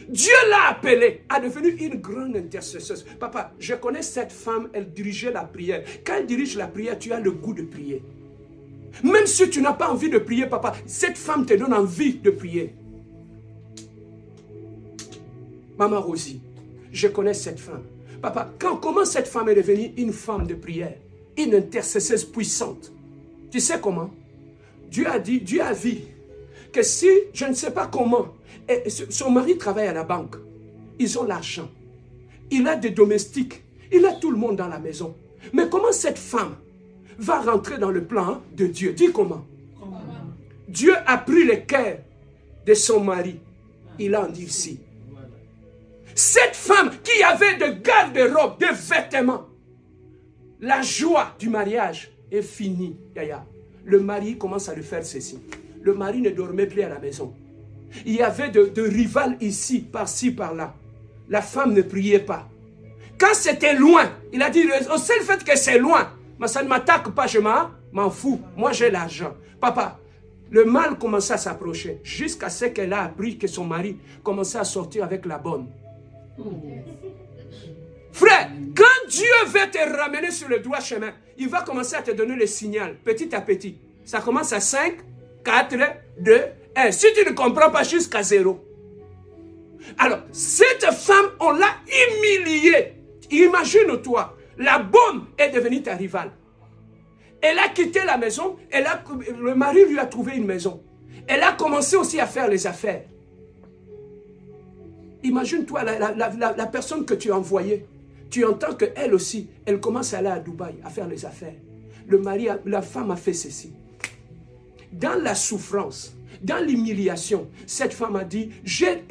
Speaker 1: Dieu l'a appelée à devenir une grande intercesseuse. Papa, je connais cette femme, elle dirigeait la prière. Quand elle dirige la prière, tu as le goût de prier. Même si tu n'as pas envie de prier, papa, cette femme te donne envie de prier. Maman Rosie, je connais cette femme. Papa, comment cette femme est devenue une femme de prière, une intercesseuse puissante? Tu sais comment? Dieu a vu que si, je ne sais pas comment, son mari travaille à la banque, ils ont l'argent, il a des domestiques, il a tout le monde dans la maison. Mais comment cette femme va rentrer dans le plan de Dieu? Dis comment? Dieu a pris le cœur de son mari, il a endurci. Cette femme qui avait de garde-robe, de vêtements, la joie du mariage est finie. Yaya. Le mari commence à lui faire ceci. Le mari ne dormait plus à la maison. Il y avait de rivales ici, par-ci, par-là. La femme ne priait pas. Quand c'était loin, il a dit, au seul fait que c'est loin, mais ça ne m'attaque pas, je m'en fous. Moi, j'ai l'argent. Papa, le mal commençait à s'approcher jusqu'à ce qu'elle a appris que son mari commençait à sortir avec la bonne. Frère, quand Dieu veut te ramener sur le droit chemin, il va commencer à te donner le signal, petit à petit. Ça commence à 5, 4, 2, 1. Si tu ne comprends pas, jusqu'à 0. Alors, cette femme, on l'a humiliée. Imagine-toi, la bonne est devenue ta rivale. Elle a quitté la maison, le mari lui a trouvé une maison. Elle a commencé aussi à faire les affaires. Imagine-toi la personne que tu as envoyée. Tu entends qu'elle aussi, elle commence à aller à Dubaï, à faire les affaires. La femme a fait ceci. Dans la souffrance, dans l'humiliation, cette femme a dit, j'ai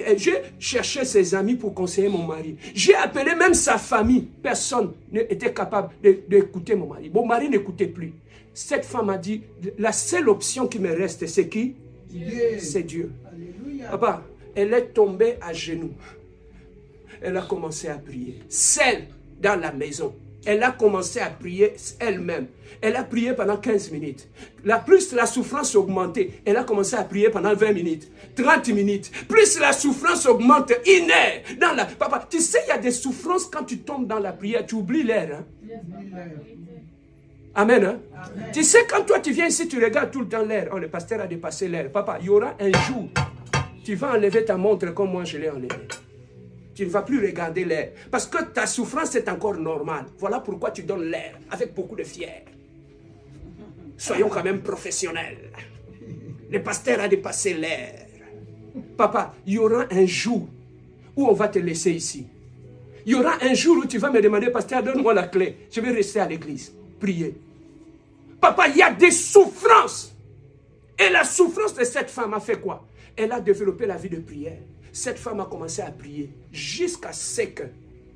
Speaker 1: cherché ses amis pour conseiller mon mari. J'ai appelé même sa famille. Personne n'était capable d'écouter mon mari. Mon mari n'écoutait plus. Cette femme a dit, la seule option qui me reste, c'est qui? C'est Dieu.
Speaker 3: Alléluia.
Speaker 1: Papa, elle est tombée à genoux. Elle a commencé à prier. Seule dans la maison. Elle a commencé à prier elle-même. Elle a prié pendant 15 minutes. Plus la souffrance augmentait, elle a commencé à prier pendant 20 minutes, 30 minutes. Plus la souffrance augmente, 1 heure. Papa, tu sais, il y a des souffrances quand tu tombes dans la prière, tu oublies l'air. Hein? Amen, hein? Amen. Tu sais, quand toi tu viens ici, tu regardes tout le temps l'air. Oh, le pasteur a dépassé l'air. Papa, il y aura un jour, tu vas enlever ta montre comme moi je l'ai enlevée. Tu ne vas plus regarder l'air. Parce que ta souffrance est encore normale. Voilà pourquoi tu donnes l'air avec beaucoup de fier. Soyons quand même professionnels. Le pasteur a dépassé l'air. Papa, il y aura un jour où on va te laisser ici. Il y aura un jour où tu vas me demander, pasteur, donne-moi la clé. Je vais rester à l'église. Prier. Papa, il y a des souffrances. Et la souffrance de cette femme a fait quoi? Elle a développé la vie de prière. Cette femme a commencé à prier jusqu'à ce que,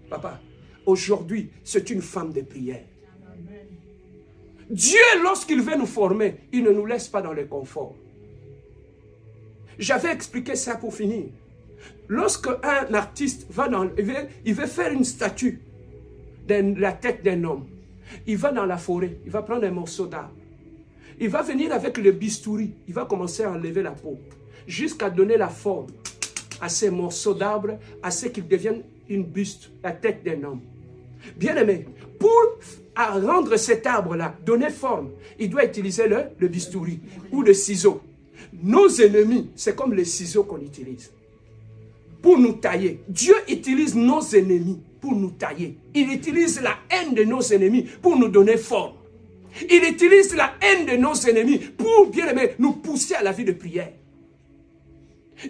Speaker 1: papa, aujourd'hui, c'est une femme de prière. Dieu, lorsqu'il veut nous former, il ne nous laisse pas dans le confort. J'avais expliqué ça pour finir. Lorsque un artiste va il veut faire une statue de la tête d'un homme, il va dans la forêt, il va prendre un morceau d'arbre. Il va venir avec le bistouri, il va commencer à enlever la peau, jusqu'à donner la forme à ces morceaux d'arbre, à ce qu'ils deviennent une buste, la tête d'un homme. Bien aimé, pour rendre cet arbre-là, donner forme, il doit utiliser le bistouri ou le ciseau. Nos ennemis, c'est comme les ciseaux qu'on utilise pour nous tailler. Dieu utilise nos ennemis pour nous tailler. Il utilise la haine de nos ennemis pour nous donner forme. Il utilise la haine de nos ennemis pour, bien aimé, nous pousser à la vie de prière.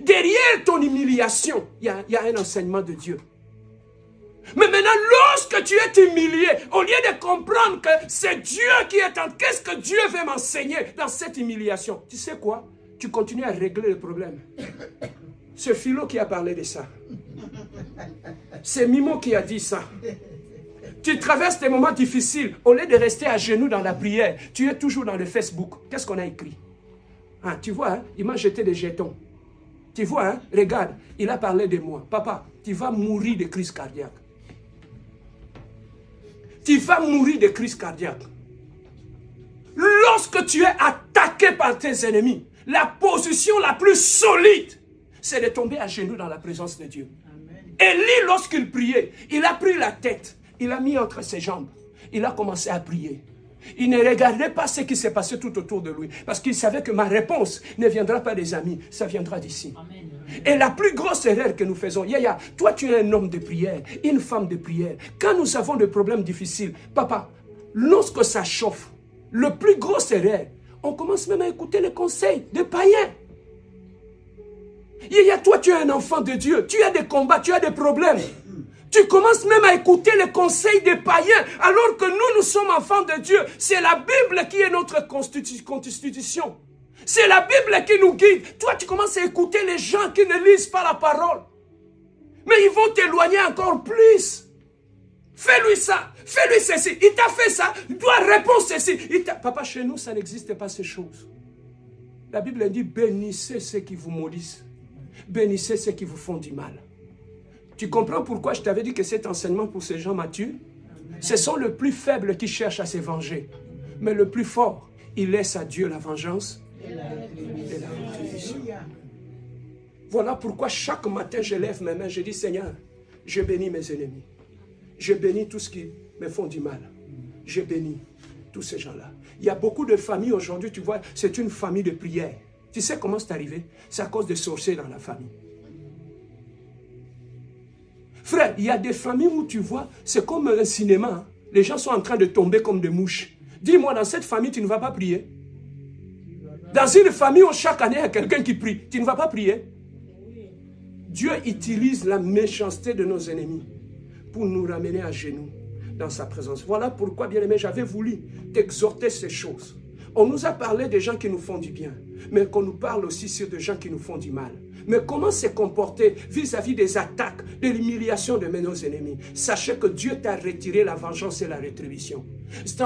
Speaker 1: Derrière ton humiliation, il y a un enseignement de Dieu. Mais maintenant, lorsque tu es humilié, au lieu de comprendre que c'est Dieu qui est en... Qu'est-ce que Dieu veut m'enseigner dans cette humiliation? Tu sais quoi? Tu continues à régler le problème. C'est Philo qui a parlé de ça. C'est Mimo qui a dit ça. Tu traverses des moments difficiles. Au lieu de rester à genoux dans la prière, tu es toujours dans le Facebook. Qu'est-ce qu'on a écrit? Ah, tu vois, hein, il m'a jeté des jetons. Tu vois, hein, regarde, il a parlé de moi. Papa, tu vas mourir de crise cardiaque. Tu vas mourir de crise cardiaque. Lorsque tu es attaqué par tes ennemis, la position la plus solide, c'est de tomber à genoux dans la présence de Dieu. Élie, lorsqu'il priait, il a pris la tête, il l'a mis entre ses jambes, il a commencé à prier. Il ne regardait pas ce qui s'est passé tout autour de lui, parce qu'il savait que ma réponse ne viendra pas des amis, ça viendra d'ici. Et la plus grosse erreur que nous faisons, Yaya, toi tu es un homme de prière, une femme de prière. Quand nous avons des problèmes difficiles, papa, lorsque ça chauffe, le plus gros erreur, on commence même à écouter les conseils des païens. Yaya, toi tu es un enfant de Dieu, tu as des combats, tu as des problèmes. Tu commences même à écouter les conseils des païens, alors que nous sommes enfants de Dieu. C'est la Bible qui est notre constitution. C'est la Bible qui nous guide. Toi, tu commences à écouter les gens qui ne lisent pas la parole. Mais ils vont t'éloigner encore plus. Fais-lui ça, fais-lui ceci. Il t'a fait ça, il doit répondre ceci. Papa, chez nous, ça n'existe pas ces choses. La Bible dit, bénissez ceux qui vous maudissent. Bénissez ceux qui vous font du mal. Tu comprends pourquoi je t'avais dit que cet enseignement pour ces gens matures, ce sont les plus faibles qui cherchent à se venger. Mais le plus fort, il laisse à Dieu la vengeance et la rétribution. Voilà pourquoi chaque matin, je lève mes mains, je dis, Seigneur, je bénis mes ennemis. Je bénis tous ceux qui me font du mal. Je bénis tous ces gens-là. Il y a beaucoup de familles aujourd'hui, tu vois, c'est une famille de prière. Tu sais comment c'est arrivé? C'est à cause des sorciers dans la famille. Frère, il y a des familles où tu vois, c'est comme un cinéma. Hein. Les gens sont en train de tomber comme des mouches. Dis-moi, dans cette famille, tu ne vas pas prier? Dans une famille où chaque année, il y a quelqu'un qui prie, tu ne vas pas prier? Dieu utilise la méchanceté de nos ennemis pour nous ramener à genoux dans sa présence. Voilà pourquoi, bien-aimé, j'avais voulu t'exhorter ces choses. On nous a parlé des gens qui nous font du bien, mais qu'on nous parle aussi sur des gens qui nous font du mal. Mais comment se comporter vis-à-vis des attaques, de l'humiliation de nos ennemis? Sachez que Dieu t'a retiré la vengeance et la rétribution.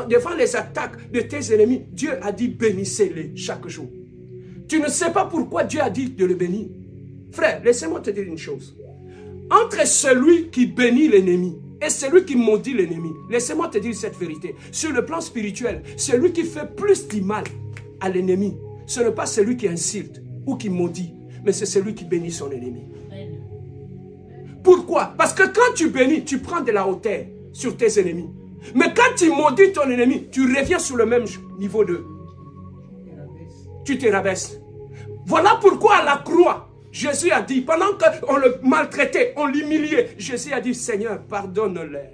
Speaker 1: Devant les attaques de tes ennemis, Dieu a dit bénissez-les chaque jour. Tu ne sais pas pourquoi Dieu a dit de le bénir. Frère, laissez-moi te dire une chose. Entre celui qui bénit l'ennemi et celui qui maudit l'ennemi, laissez-moi te dire cette vérité. Sur le plan spirituel, celui qui fait plus du mal à l'ennemi, ce n'est pas celui qui insulte ou qui maudit, mais c'est celui qui bénit son ennemi. Pourquoi? Parce que quand tu bénis, tu prends de la hauteur sur tes ennemis. Mais quand tu maudis ton ennemi, tu reviens sur le même niveau de... Tu te rabaisses. Voilà pourquoi à la croix, Jésus a dit, pendant qu'on le maltraitait, on l'humiliait, Jésus a dit, Seigneur, pardonne-leur.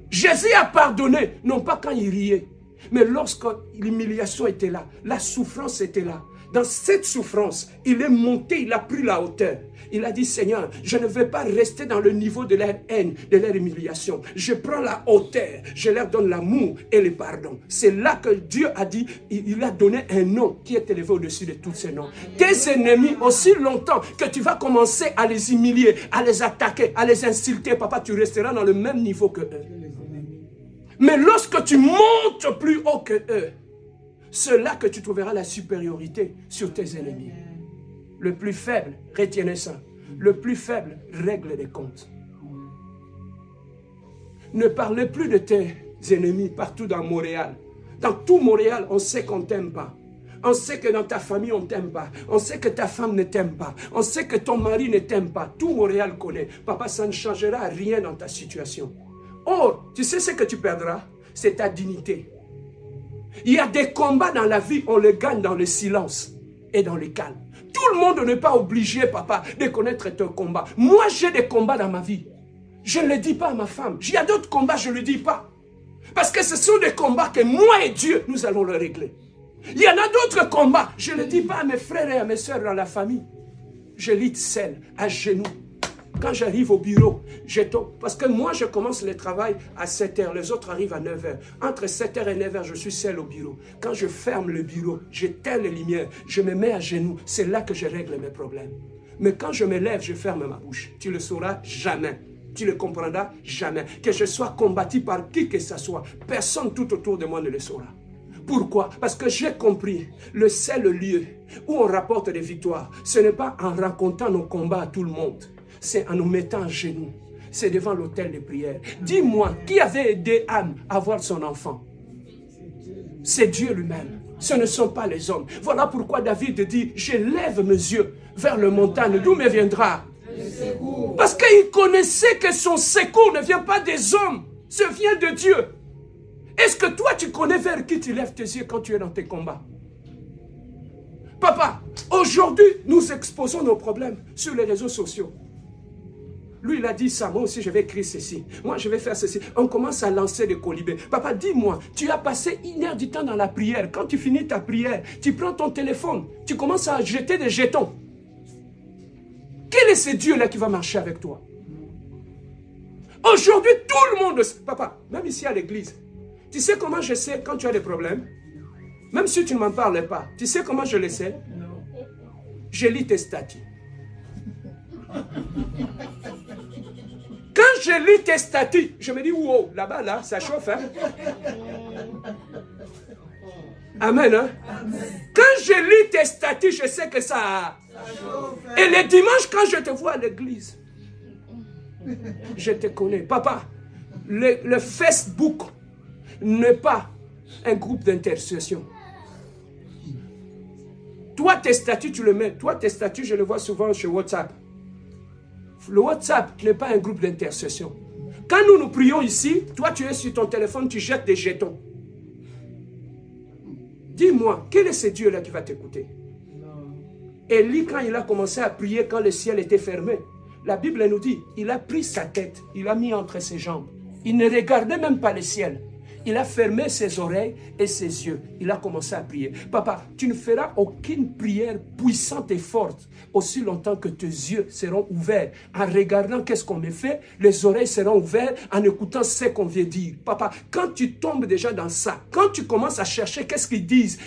Speaker 1: Jésus a pardonné, non pas quand il riait, mais lorsque l'humiliation était là, la souffrance était là. Dans cette souffrance, il est monté, il a pris la hauteur. Il a dit, Seigneur, je ne vais pas rester dans le niveau de leur haine, de leur humiliation. Je prends la hauteur, je leur donne l'amour et le pardon. C'est là que Dieu a dit, il a donné un nom qui est élevé au-dessus de tous ces noms. Tes ennemis, aussi longtemps que tu vas commencer à les humilier, à les attaquer, à les insulter, papa, tu resteras dans le même niveau que eux. Mais lorsque tu montes plus haut que eux, c'est là que tu trouveras la supériorité sur tes ennemis. Le plus faible, retiens ça, le plus faible règle les comptes. Ne parlez plus de tes ennemis partout dans Montréal. Dans tout Montréal, on sait qu'on ne t'aime pas. On sait que dans ta famille, on ne t'aime pas. On sait que ta femme ne t'aime pas. On sait que ton mari ne t'aime pas. Tout Montréal connaît. Papa, ça ne changera rien dans ta situation. Or, tu sais ce que tu perdras? C'est ta dignité. Il y a des combats dans la vie, on les gagne dans le silence et dans le calme. Tout le monde n'est pas obligé, papa, de connaître ton combat. Moi, j'ai des combats dans ma vie. Je ne le dis pas à ma femme. Il y a d'autres combats, je ne le dis pas. Parce que ce sont des combats que moi et Dieu, nous allons le régler. Il y en a d'autres combats. Je ne le dis pas à mes frères et à mes soeurs dans la famille. Je lis seul, à genoux. Quand j'arrive au bureau, je tombe. Parce que moi, je commence le travail à 7 h. Les autres arrivent à 9 h. Entre 7 h et 9 h, je suis seul au bureau. Quand je ferme le bureau, j'éteins les lumières, je me mets à genoux. C'est là que je règle mes problèmes. Mais quand je me lève, je ferme ma bouche. Tu le sauras jamais. Tu le comprendras jamais. Que je sois combattu par qui que ce soit, personne tout autour de moi ne le saura. Pourquoi? Parce que j'ai compris, le seul lieu où on rapporte des victoires, ce n'est pas en racontant nos combats à tout le monde, c'est en nous mettant à genoux. C'est devant l'autel de prière. Dis-moi, qui avait aidé Anne à avoir son enfant? C'est Dieu lui-même. Ce ne sont pas les hommes. Voilà pourquoi David dit, je lève mes yeux vers le montagne, d'où me viendra? Parce qu'il connaissait que son secours ne vient pas des hommes, ça vient de Dieu. Est-ce que toi, tu connais vers qui tu lèves tes yeux quand tu es dans tes combats? Papa, aujourd'hui, nous exposons nos problèmes sur les réseaux sociaux. Lui, il a dit ça, moi aussi je vais écrire ceci. Moi, je vais faire ceci. On commence à lancer des colibés. Papa, dis-moi, tu as passé 1 heure du temps dans la prière. Quand tu finis ta prière, tu prends ton téléphone, tu commences à jeter des jetons. Quel est ce Dieu-là qui va marcher avec toi? Aujourd'hui, tout le monde... Papa, même ici à l'église, tu sais comment je sais quand tu as des problèmes? Même si tu ne m'en parles pas, tu sais comment je le sais? Je lis tes statuts. Quand je lis tes statuts, je me dis, wow, là-bas, là, ça chauffe, hein? Amen, hein? Quand je lis tes statuts, je sais que ça... Et les dimanches, quand je te vois à l'église, je te connais. Papa, le Facebook n'est pas un groupe d'intercession. Toi, tes statuts, tu le mets. Toi, tes statuts, je le vois souvent sur WhatsApp. Le WhatsApp n'est pas un groupe d'intercession. Quand nous prions ici, toi, tu es sur ton téléphone, tu jettes des jetons. Dis-moi, quel est ce Dieu-là qui va t'écouter? Élie, quand il a commencé à prier, quand le ciel était fermé, la Bible nous dit, il a pris sa tête, il l'a mis entre ses jambes. Il ne regardait même pas le ciel. Il a fermé ses oreilles et ses yeux. Il a commencé à prier. Papa, tu ne feras aucune prière puissante et forte aussi longtemps que tes yeux seront ouverts. En regardant qu'est-ce qu'on me fait, les oreilles seront ouvertes en écoutant ce qu'on vient dire. Papa, quand tu tombes déjà dans ça, quand tu commences à chercher qu'est-ce qu'ils disent,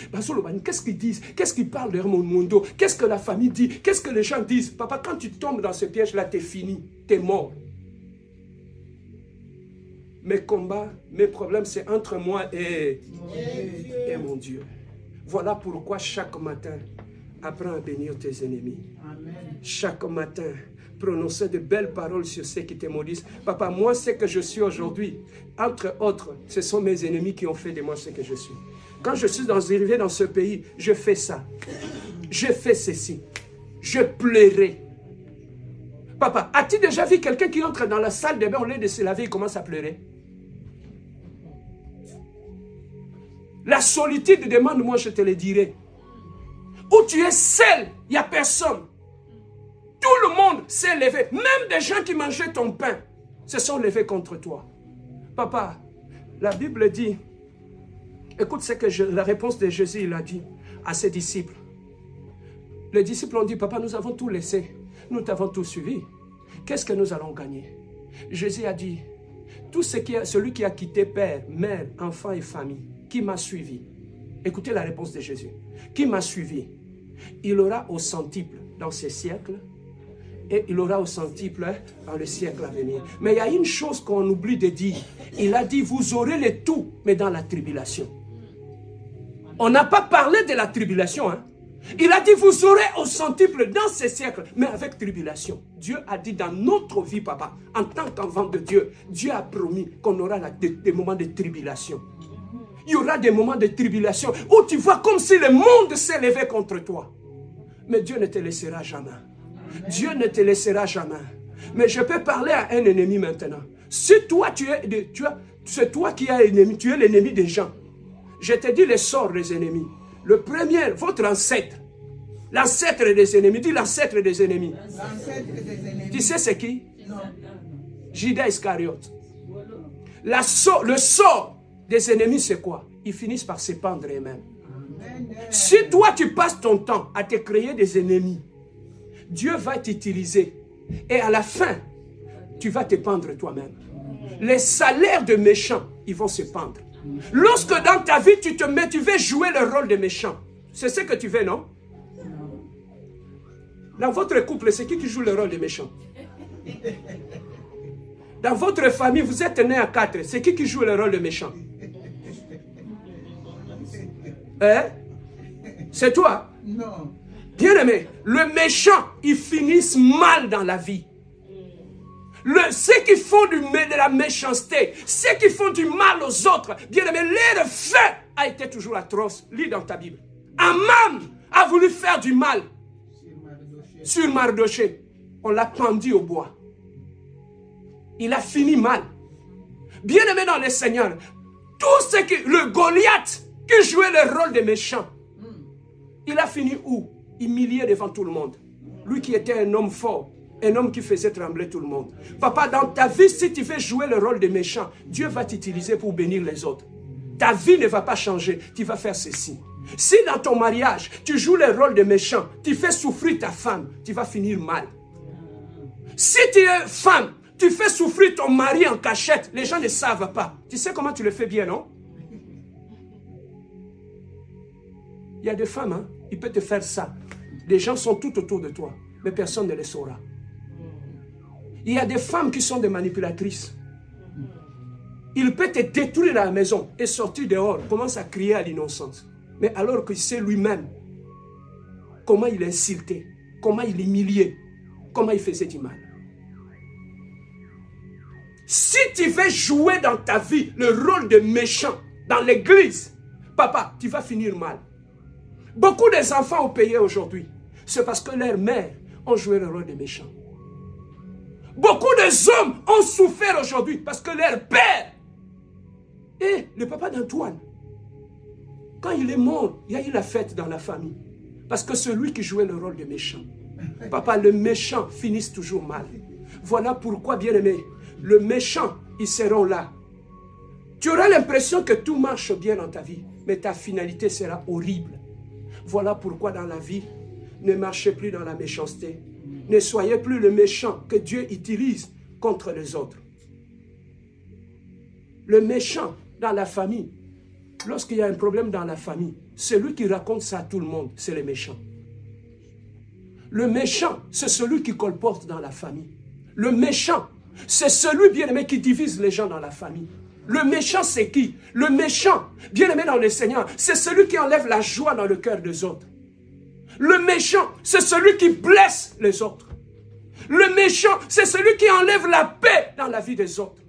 Speaker 1: qu'est-ce qu'ils disent, qu'est-ce qu'ils parlent de mon mundo, qu'est-ce que la famille dit, qu'est-ce que les gens disent. Papa, quand tu tombes dans ce piège-là, t'es fini, t'es mort. Mes combats, mes problèmes, c'est entre moi et mon Dieu. Voilà pourquoi chaque matin, apprends à bénir tes ennemis. Amen. Chaque matin, prononcer de belles paroles sur ceux qui te maudissent. Papa, moi, ce que je suis aujourd'hui, entre autres, ce sont mes ennemis qui ont fait de moi ce que je suis. Quand je suis arrivé dans ce pays, je fais ça. Je fais ceci. Je pleurais. Papa, as-tu déjà vu quelqu'un qui entre dans la salle de bain au lieu de se laver, il commence à pleurer? La solitude demande, moi je te le dirai. Où tu es seul, il n'y a personne. Tout le monde s'est levé. Même des gens qui mangeaient ton pain se sont levés contre toi. Papa, la Bible dit, écoute ce que la réponse de Jésus, il a dit à ses disciples. Les disciples ont dit, papa, nous avons tout laissé. Nous t'avons tout suivi. Qu'est-ce que nous allons gagner? Jésus a dit, celui qui a quitté père, mère, enfant et famille, qui m'a suivi. Écoutez la réponse de Jésus. Qui m'a suivi? Il aura au centuple dans ces siècles et il aura au centuple dans le siècle à venir. Mais il y a une chose qu'on oublie de dire. Il a dit, vous aurez le tout, mais dans la tribulation. On n'a pas parlé de la tribulation. Hein? Il a dit, vous aurez au centuple dans ces siècles, mais avec tribulation. Dieu a dit dans notre vie, papa, en tant qu'enfant de Dieu, Dieu a promis qu'on aura des moments de tribulation. Il y aura des moments de tribulation où tu vois comme si le monde s'est levé contre toi. Mais Dieu ne te laissera jamais. Dieu ne te laissera jamais. Mais je peux parler à un ennemi maintenant. Si toi, c'est toi qui es ennemi, tu es l'ennemi des gens. Je te dis les sorts des ennemis. Le premier, votre ancêtre. L'ancêtre des ennemis. Dis l'ancêtre des ennemis.
Speaker 3: L'ancêtre des ennemis.
Speaker 1: Tu sais c'est qui?
Speaker 3: Non.
Speaker 1: Judas Iscariote. Le sort des ennemis, c'est quoi? Ils finissent par se pendre eux-mêmes. Si toi, tu passes ton temps à te créer des ennemis, Dieu va t'utiliser. Et à la fin, tu vas te pendre toi-même. Les salaires de méchants, ils vont se pendre. Lorsque dans ta vie, tu veux jouer le rôle de méchant. C'est ce que tu veux, non? Dans votre couple, c'est qui joue le rôle de méchant? Dans votre famille, vous êtes né à 4. C'est qui joue le rôle de méchant? Hein? C'est toi?
Speaker 3: Non.
Speaker 1: Bien-aimé, le méchant, ils finissent mal dans la vie. Ceux qui font de la méchanceté, ceux qui font du mal aux autres, bien-aimé, leur fin a été toujours atroce. Lis dans ta Bible. Aman a voulu faire du mal sur Mardoché. On l'a pendu au bois. Il a fini mal. Bien-aimé dans le Seigneur, tout ce qui... Le Goliath qui jouait le rôle de méchant, il a fini où? Humilié devant tout le monde. Lui qui était un homme fort, un homme qui faisait trembler tout le monde. Papa, dans ta vie, si tu veux jouer le rôle de méchant, Dieu va t'utiliser pour bénir les autres. Ta vie ne va pas changer, tu vas faire ceci. Si dans ton mariage, tu joues le rôle de méchant, tu fais souffrir ta femme, tu vas finir mal. Si tu es femme, tu fais souffrir ton mari en cachette, les gens ne savent pas. Tu sais comment tu le fais bien, non? Il y a des femmes, hein, ils peuvent te faire ça. Les gens sont tout autour de toi, mais personne ne le saura. Il y a des femmes qui sont des manipulatrices. Il peut te détruire à la maison et sortir dehors, commence à crier à l'innocence. Mais alors que c'est lui-même, comment il insultait, comment il humiliait, comment il faisait du mal. Si tu veux jouer dans ta vie le rôle de méchant dans l'église, papa, tu vas finir mal. Beaucoup des enfants ont payé aujourd'hui. C'est parce que leurs mères ont joué le rôle de méchant. Beaucoup des hommes ont souffert aujourd'hui parce que leur père et le papa d'Antoine, quand il est mort, il y a eu la fête dans la famille. Parce que celui qui jouait le rôle de méchant. Papa, le méchant finit toujours mal. Voilà pourquoi, bien-aimé, le méchant, ils seront là. Tu auras l'impression que tout marche bien dans ta vie, mais ta finalité sera horrible. Voilà pourquoi dans la vie, ne marchez plus dans la méchanceté. Ne soyez plus le méchant que Dieu utilise contre les autres. Le méchant dans la famille, lorsqu'il y a un problème dans la famille, celui qui raconte ça à tout le monde, c'est le méchant. Le méchant, c'est celui qui colporte dans la famille. Le méchant, c'est celui bien-aimé qui divise les gens dans la famille. Le méchant, c'est qui? Le méchant, bien-aimé dans le Seigneur, c'est celui qui enlève la joie dans le cœur des autres. Le méchant, c'est celui qui blesse les autres. Le méchant, c'est celui qui enlève la paix dans la vie des autres.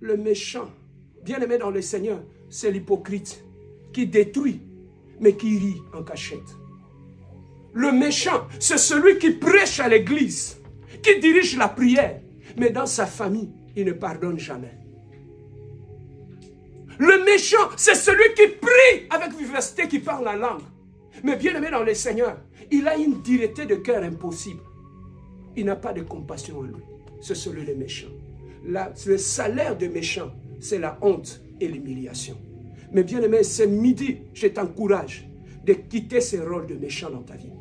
Speaker 1: Le méchant, bien-aimé dans le Seigneur, c'est l'hypocrite qui détruit, mais qui rit en cachette. Le méchant, c'est celui qui prêche à l'église, qui dirige la prière, mais dans sa famille, il ne pardonne jamais. Le méchant, c'est celui qui prie avec vivacité, qui parle la langue. Mais bien aimé dans le Seigneur, il a une dureté de cœur impossible. Il n'a pas de compassion en lui. C'est celui des méchants. Le salaire des méchants, c'est la honte et l'humiliation. Mais bien aimé, ce midi, je t'encourage de quitter ce rôle de méchant dans ta vie.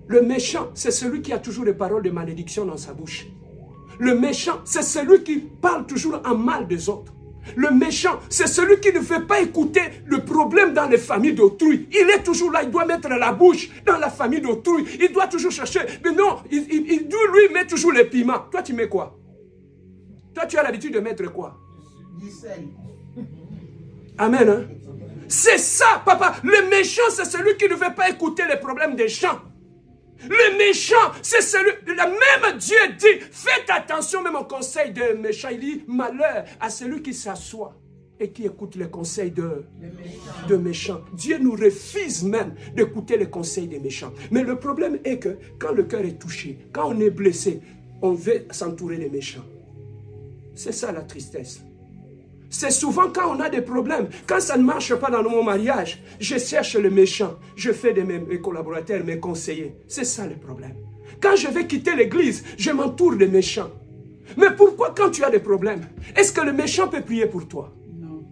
Speaker 1: Le méchant, c'est celui qui a toujours des paroles de malédiction dans sa bouche. Le méchant, c'est celui qui parle toujours en mal des autres. Le méchant, c'est celui qui ne veut pas écouter le problème dans les familles d'autrui. Il est toujours là, il doit mettre la bouche dans la famille d'autrui. Il doit toujours chercher. Mais non, il doit lui mettre toujours les piments. Toi, tu mets quoi? Toi, tu as l'habitude de mettre quoi?
Speaker 3: Du sel.
Speaker 1: Amen. Hein? C'est ça, papa. Le méchant, c'est celui qui ne veut pas écouter les problèmes des gens. Le méchant, c'est celui... Même Dieu dit, faites attention même au conseil de méchant. Il dit, malheur à celui qui s'assoit et qui écoute les conseils de méchants. Dieu nous refuse même d'écouter les conseils des méchants. Mais le problème est que quand le cœur est touché, quand on est blessé, on veut s'entourer des méchants. C'est ça la tristesse. C'est souvent quand on a des problèmes, quand ça ne marche pas dans mon mariage, je cherche le méchant, je fais de mes collaborateurs, mes conseillers. C'est ça le problème. Quand je vais quitter l'église, je m'entoure des méchants. Mais pourquoi quand tu as des problèmes, est-ce que le méchant peut prier pour toi?
Speaker 3: Non.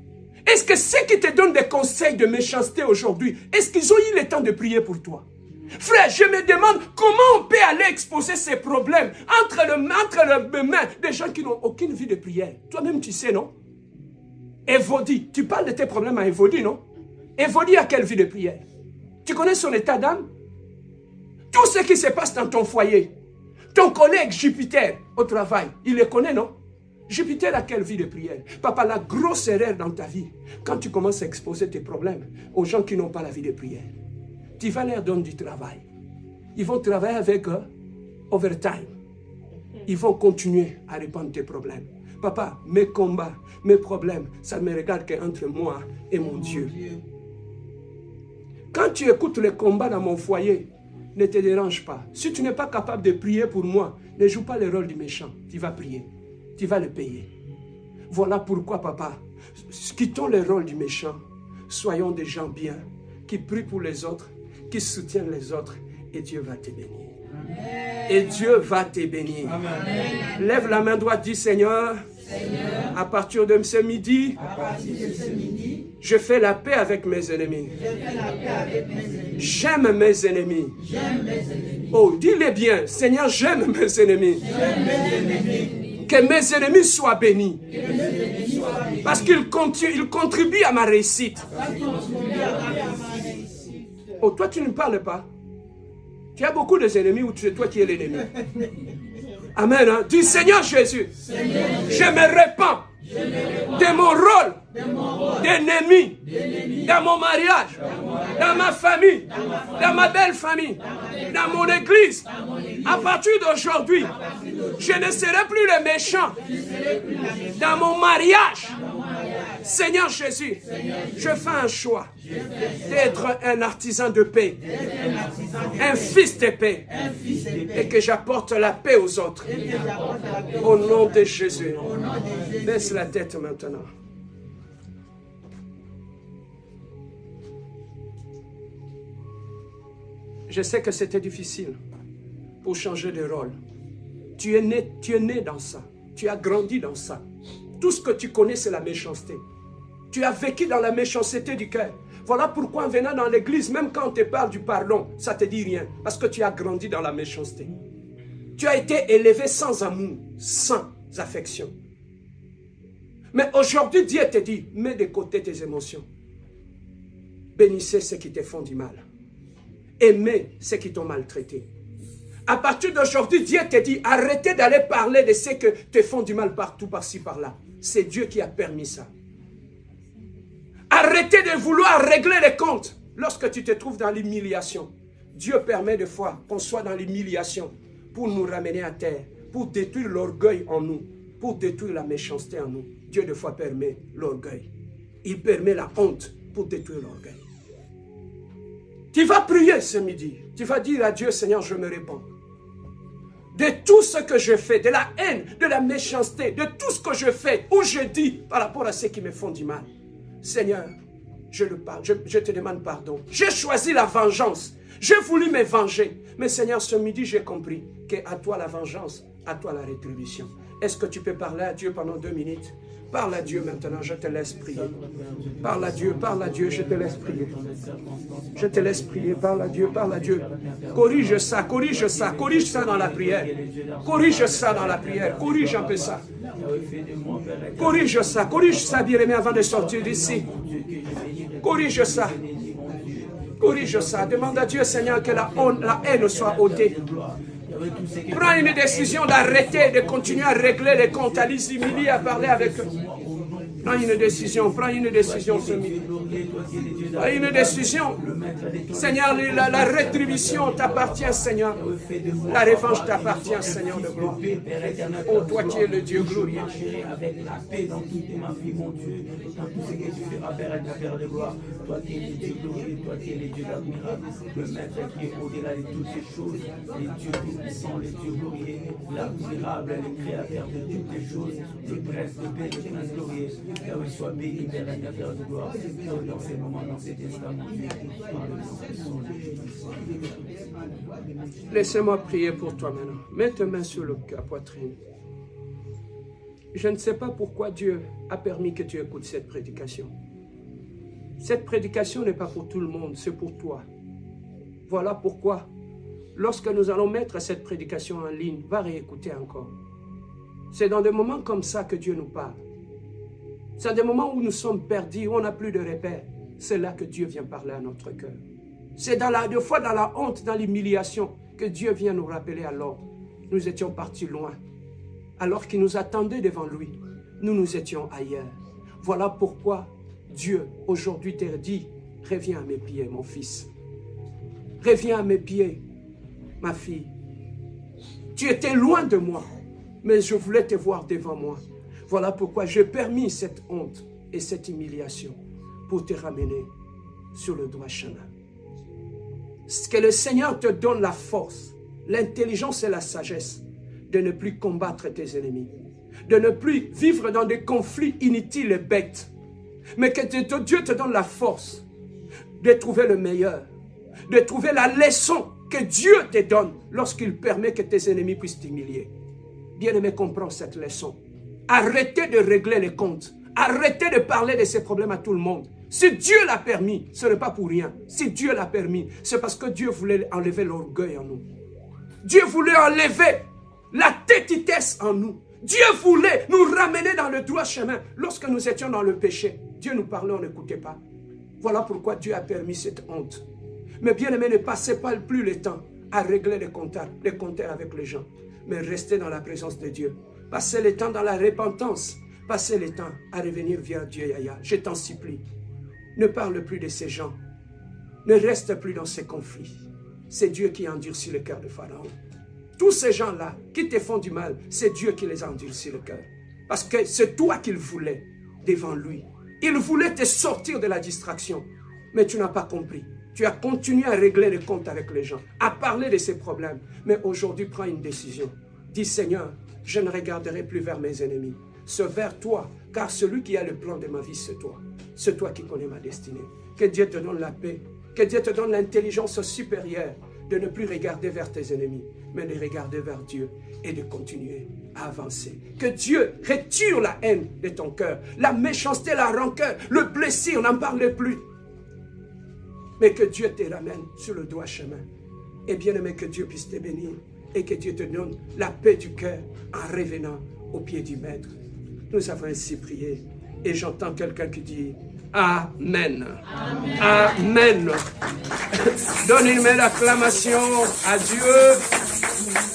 Speaker 1: Est-ce que ceux qui te donnent des conseils de méchanceté aujourd'hui, est-ce qu'ils ont eu le temps de prier pour toi? Frère, je me demande comment on peut aller exposer ces problèmes entre les mains des gens qui n'ont aucune vie de prière. Toi-même, tu sais, non? Évodie, tu parles de tes problèmes à Évodie, non? Évodie a quelle vie de prière? Tu connais son état d'âme? Tout ce qui se passe dans ton foyer, ton collègue Jupiter au travail, il le connaît, non? Jupiter a quelle vie de prière? Papa, la grosse erreur dans ta vie, quand tu commences à exposer tes problèmes aux gens qui n'ont pas la vie de prière, tu vas leur donner du travail. Ils vont travailler avec overtime. Ils vont continuer à répondre tes problèmes. Papa, mes combats, mes problèmes, ça ne me regarde qu'entre moi et mon Dieu. Quand tu écoutes les combats dans mon foyer, ne te dérange pas. Si tu n'es pas capable de prier pour moi, ne joue pas le rôle du méchant. Tu vas prier. Tu vas le payer. Voilà pourquoi, papa, quittons le rôle du méchant. Soyons des gens bien, qui prient pour les autres, qui soutiennent les autres, et Dieu va te bénir. Amen. Et Dieu va te bénir. Amen. Lève la main droite, dis Seigneur, à partir de ce midi, je fais la paix avec mes ennemis. J'aime mes ennemis. Oh, dis-le bien, Seigneur, j'aime mes ennemis. Que mes ennemis soient bénis. Parce qu'ils contribuent à ma réussite. Oh, toi, tu ne parles pas. Tu as beaucoup d'ennemis ou c'est toi qui es l'ennemi? Amen. Hein? Dis Seigneur Jésus, je me répands de mon rôle d'ennemi dans mon mariage, dans ma famille, dans ma belle famille, dans mon église. À partir d'aujourd'hui, je ne serai plus le méchant dans mon mariage. Seigneur Jésus, je fais un choix d'être un artisan de paix, un fils de paix, et que j'apporte la paix aux autres. Au nom de Jésus. Baisse la tête maintenant. Je sais que c'était difficile pour changer de rôle. Tu es né dans ça. Tu as grandi dans ça. Tout ce que tu connais, c'est la méchanceté. Tu as vécu dans la méchanceté du cœur. Voilà pourquoi en venant dans l'église, même quand on te parle du pardon, ça ne te dit rien. Parce que tu as grandi dans la méchanceté. Tu as été élevé sans amour, sans affection. Mais aujourd'hui, Dieu te dit, mets de côté tes émotions. Bénissez ceux qui te font du mal. Aimez ceux qui t'ont maltraité. À partir d'aujourd'hui, Dieu te dit, arrêtez d'aller parler de ceux qui te font du mal partout, par-ci, par-là. C'est Dieu qui a permis ça. Arrêtez de vouloir régler les comptes lorsque tu te trouves dans l'humiliation. Dieu permet des fois qu'on soit dans l'humiliation pour nous ramener à terre, pour détruire l'orgueil en nous, pour détruire la méchanceté en nous. Dieu des fois permet l'orgueil. Il permet la honte pour détruire l'orgueil. Tu vas prier ce midi. Tu vas dire à Dieu, Seigneur, je me répands. De tout ce que je fais, de la haine, de la méchanceté, de tout ce que je fais ou je dis par rapport à ceux qui me font du mal. Seigneur, je te demande pardon. J'ai choisi la vengeance. J'ai voulu me venger. Mais Seigneur, ce midi, j'ai compris qu'à toi la vengeance, à toi la rétribution. Est-ce que tu peux parler à Dieu pendant 2 minutes? Parle à Dieu maintenant, je te laisse prier. Parle à Dieu, je te laisse prier. Je te laisse prier, parle à Dieu. Corrige ça dans la prière. Corrige ça dans la prière, corrige un peu ça. Corrige ça, bien-aimé, avant de sortir d'ici. Corrige ça. Demande à Dieu, Seigneur, que la haine soit ôtée. Prends une décision d'arrêter de continuer à régler les comptes, à les humilier, à parler avec eux. Prends une décision ce midi. Prends une décision. Seigneur, la rétribution t'appartient, Seigneur. La revanche t'appartient, Seigneur de gloire. Oh, toi qui es le Dieu glorieux.
Speaker 4: Avec la paix dans toute ma vie, mon Dieu, dans tout ce que tu feras, Père de gloire. Toi qui es le Dieu glorieux, toi qui es le Dieu admirable, le Maître qui est au-delà de toutes ces choses, les dieux tout-puissants, les dieux glorieux, l'admirable, le créateur de toutes les choses, le prince de paix, le prince glorieux. Sois béni, Père de gloire, dans ces moments, dans cet instant, mon Dieu, par le nom de Jésus.
Speaker 1: Laissez-moi prier pour toi maintenant. Mets tes mains sur la poitrine. Je ne sais pas pourquoi Dieu a permis que tu écoutes cette prédication. Cette prédication n'est pas pour tout le monde, c'est pour toi. Voilà pourquoi, lorsque nous allons mettre cette prédication en ligne, va réécouter encore. C'est dans des moments comme ça que Dieu nous parle. C'est des moments où nous sommes perdus, où on n'a plus de repères. C'est là que Dieu vient parler à notre cœur. C'est des fois dans la honte, dans l'humiliation, que Dieu vient nous rappeler à l'ordre. Nous étions partis loin. Alors qu'il nous attendait devant lui, nous étions ailleurs. Voilà pourquoi Dieu aujourd'hui te dit, reviens à mes pieds, mon fils. Reviens à mes pieds, ma fille. Tu étais loin de moi, mais je voulais te voir devant moi. Voilà pourquoi j'ai permis cette honte et cette humiliation pour te ramener sur le droit chemin. Que le Seigneur te donne la force, l'intelligence et la sagesse de ne plus combattre tes ennemis, de ne plus vivre dans des conflits inutiles et bêtes, mais que Dieu te donne la force de trouver le meilleur, de trouver la leçon que Dieu te donne lorsqu'il permet que tes ennemis puissent t'humilier. Bien-aimé, comprends cette leçon. Arrêtez de régler les comptes. Arrêtez de parler de ces problèmes à tout le monde. Si Dieu l'a permis, ce n'est pas pour rien. Si Dieu l'a permis, c'est parce que Dieu voulait enlever l'orgueil en nous. Dieu voulait enlever la têtitesse en nous. Dieu voulait nous ramener dans le droit chemin. Lorsque nous étions dans le péché, Dieu nous parlait, on n'écoutait pas. Voilà pourquoi Dieu a permis cette honte. Mais bien aimé, ne passez pas plus le temps à régler les comptes avec les gens, mais restez dans la présence de Dieu. Passez le temps dans la repentance. Passez le temps à revenir vers Dieu, Yahya. Je t'en supplie. Ne parle plus de ces gens. Ne reste plus dans ces conflits. C'est Dieu qui a endurci le cœur de Pharaon. Tous ces gens-là qui te font du mal, c'est Dieu qui les a endurci le cœur. Parce que c'est toi qu'il voulait devant lui. Il voulait te sortir de la distraction. Mais tu n'as pas compris. Tu as continué à régler les comptes avec les gens, à parler de ces problèmes. Mais aujourd'hui, prends une décision. Dis, Seigneur, je ne regarderai plus vers mes ennemis. C'est vers toi, car celui qui a le plan de ma vie, c'est toi. C'est toi qui connais ma destinée. Que Dieu te donne la paix. Que Dieu te donne l'intelligence supérieure de ne plus regarder vers tes ennemis, mais de regarder vers Dieu et de continuer à avancer. Que Dieu retire la haine de ton cœur, la méchanceté, la rancœur, le blessure, n'en parle plus. Mais que Dieu te ramène sur le droit chemin. Et bien aimé, que Dieu puisse te bénir et que Dieu te donne la paix du cœur en revenant au pied du Maître. Nous avons ainsi prié et j'entends quelqu'un qui dit Amen. Amen. Amen. Donne une main d'acclamation à Dieu.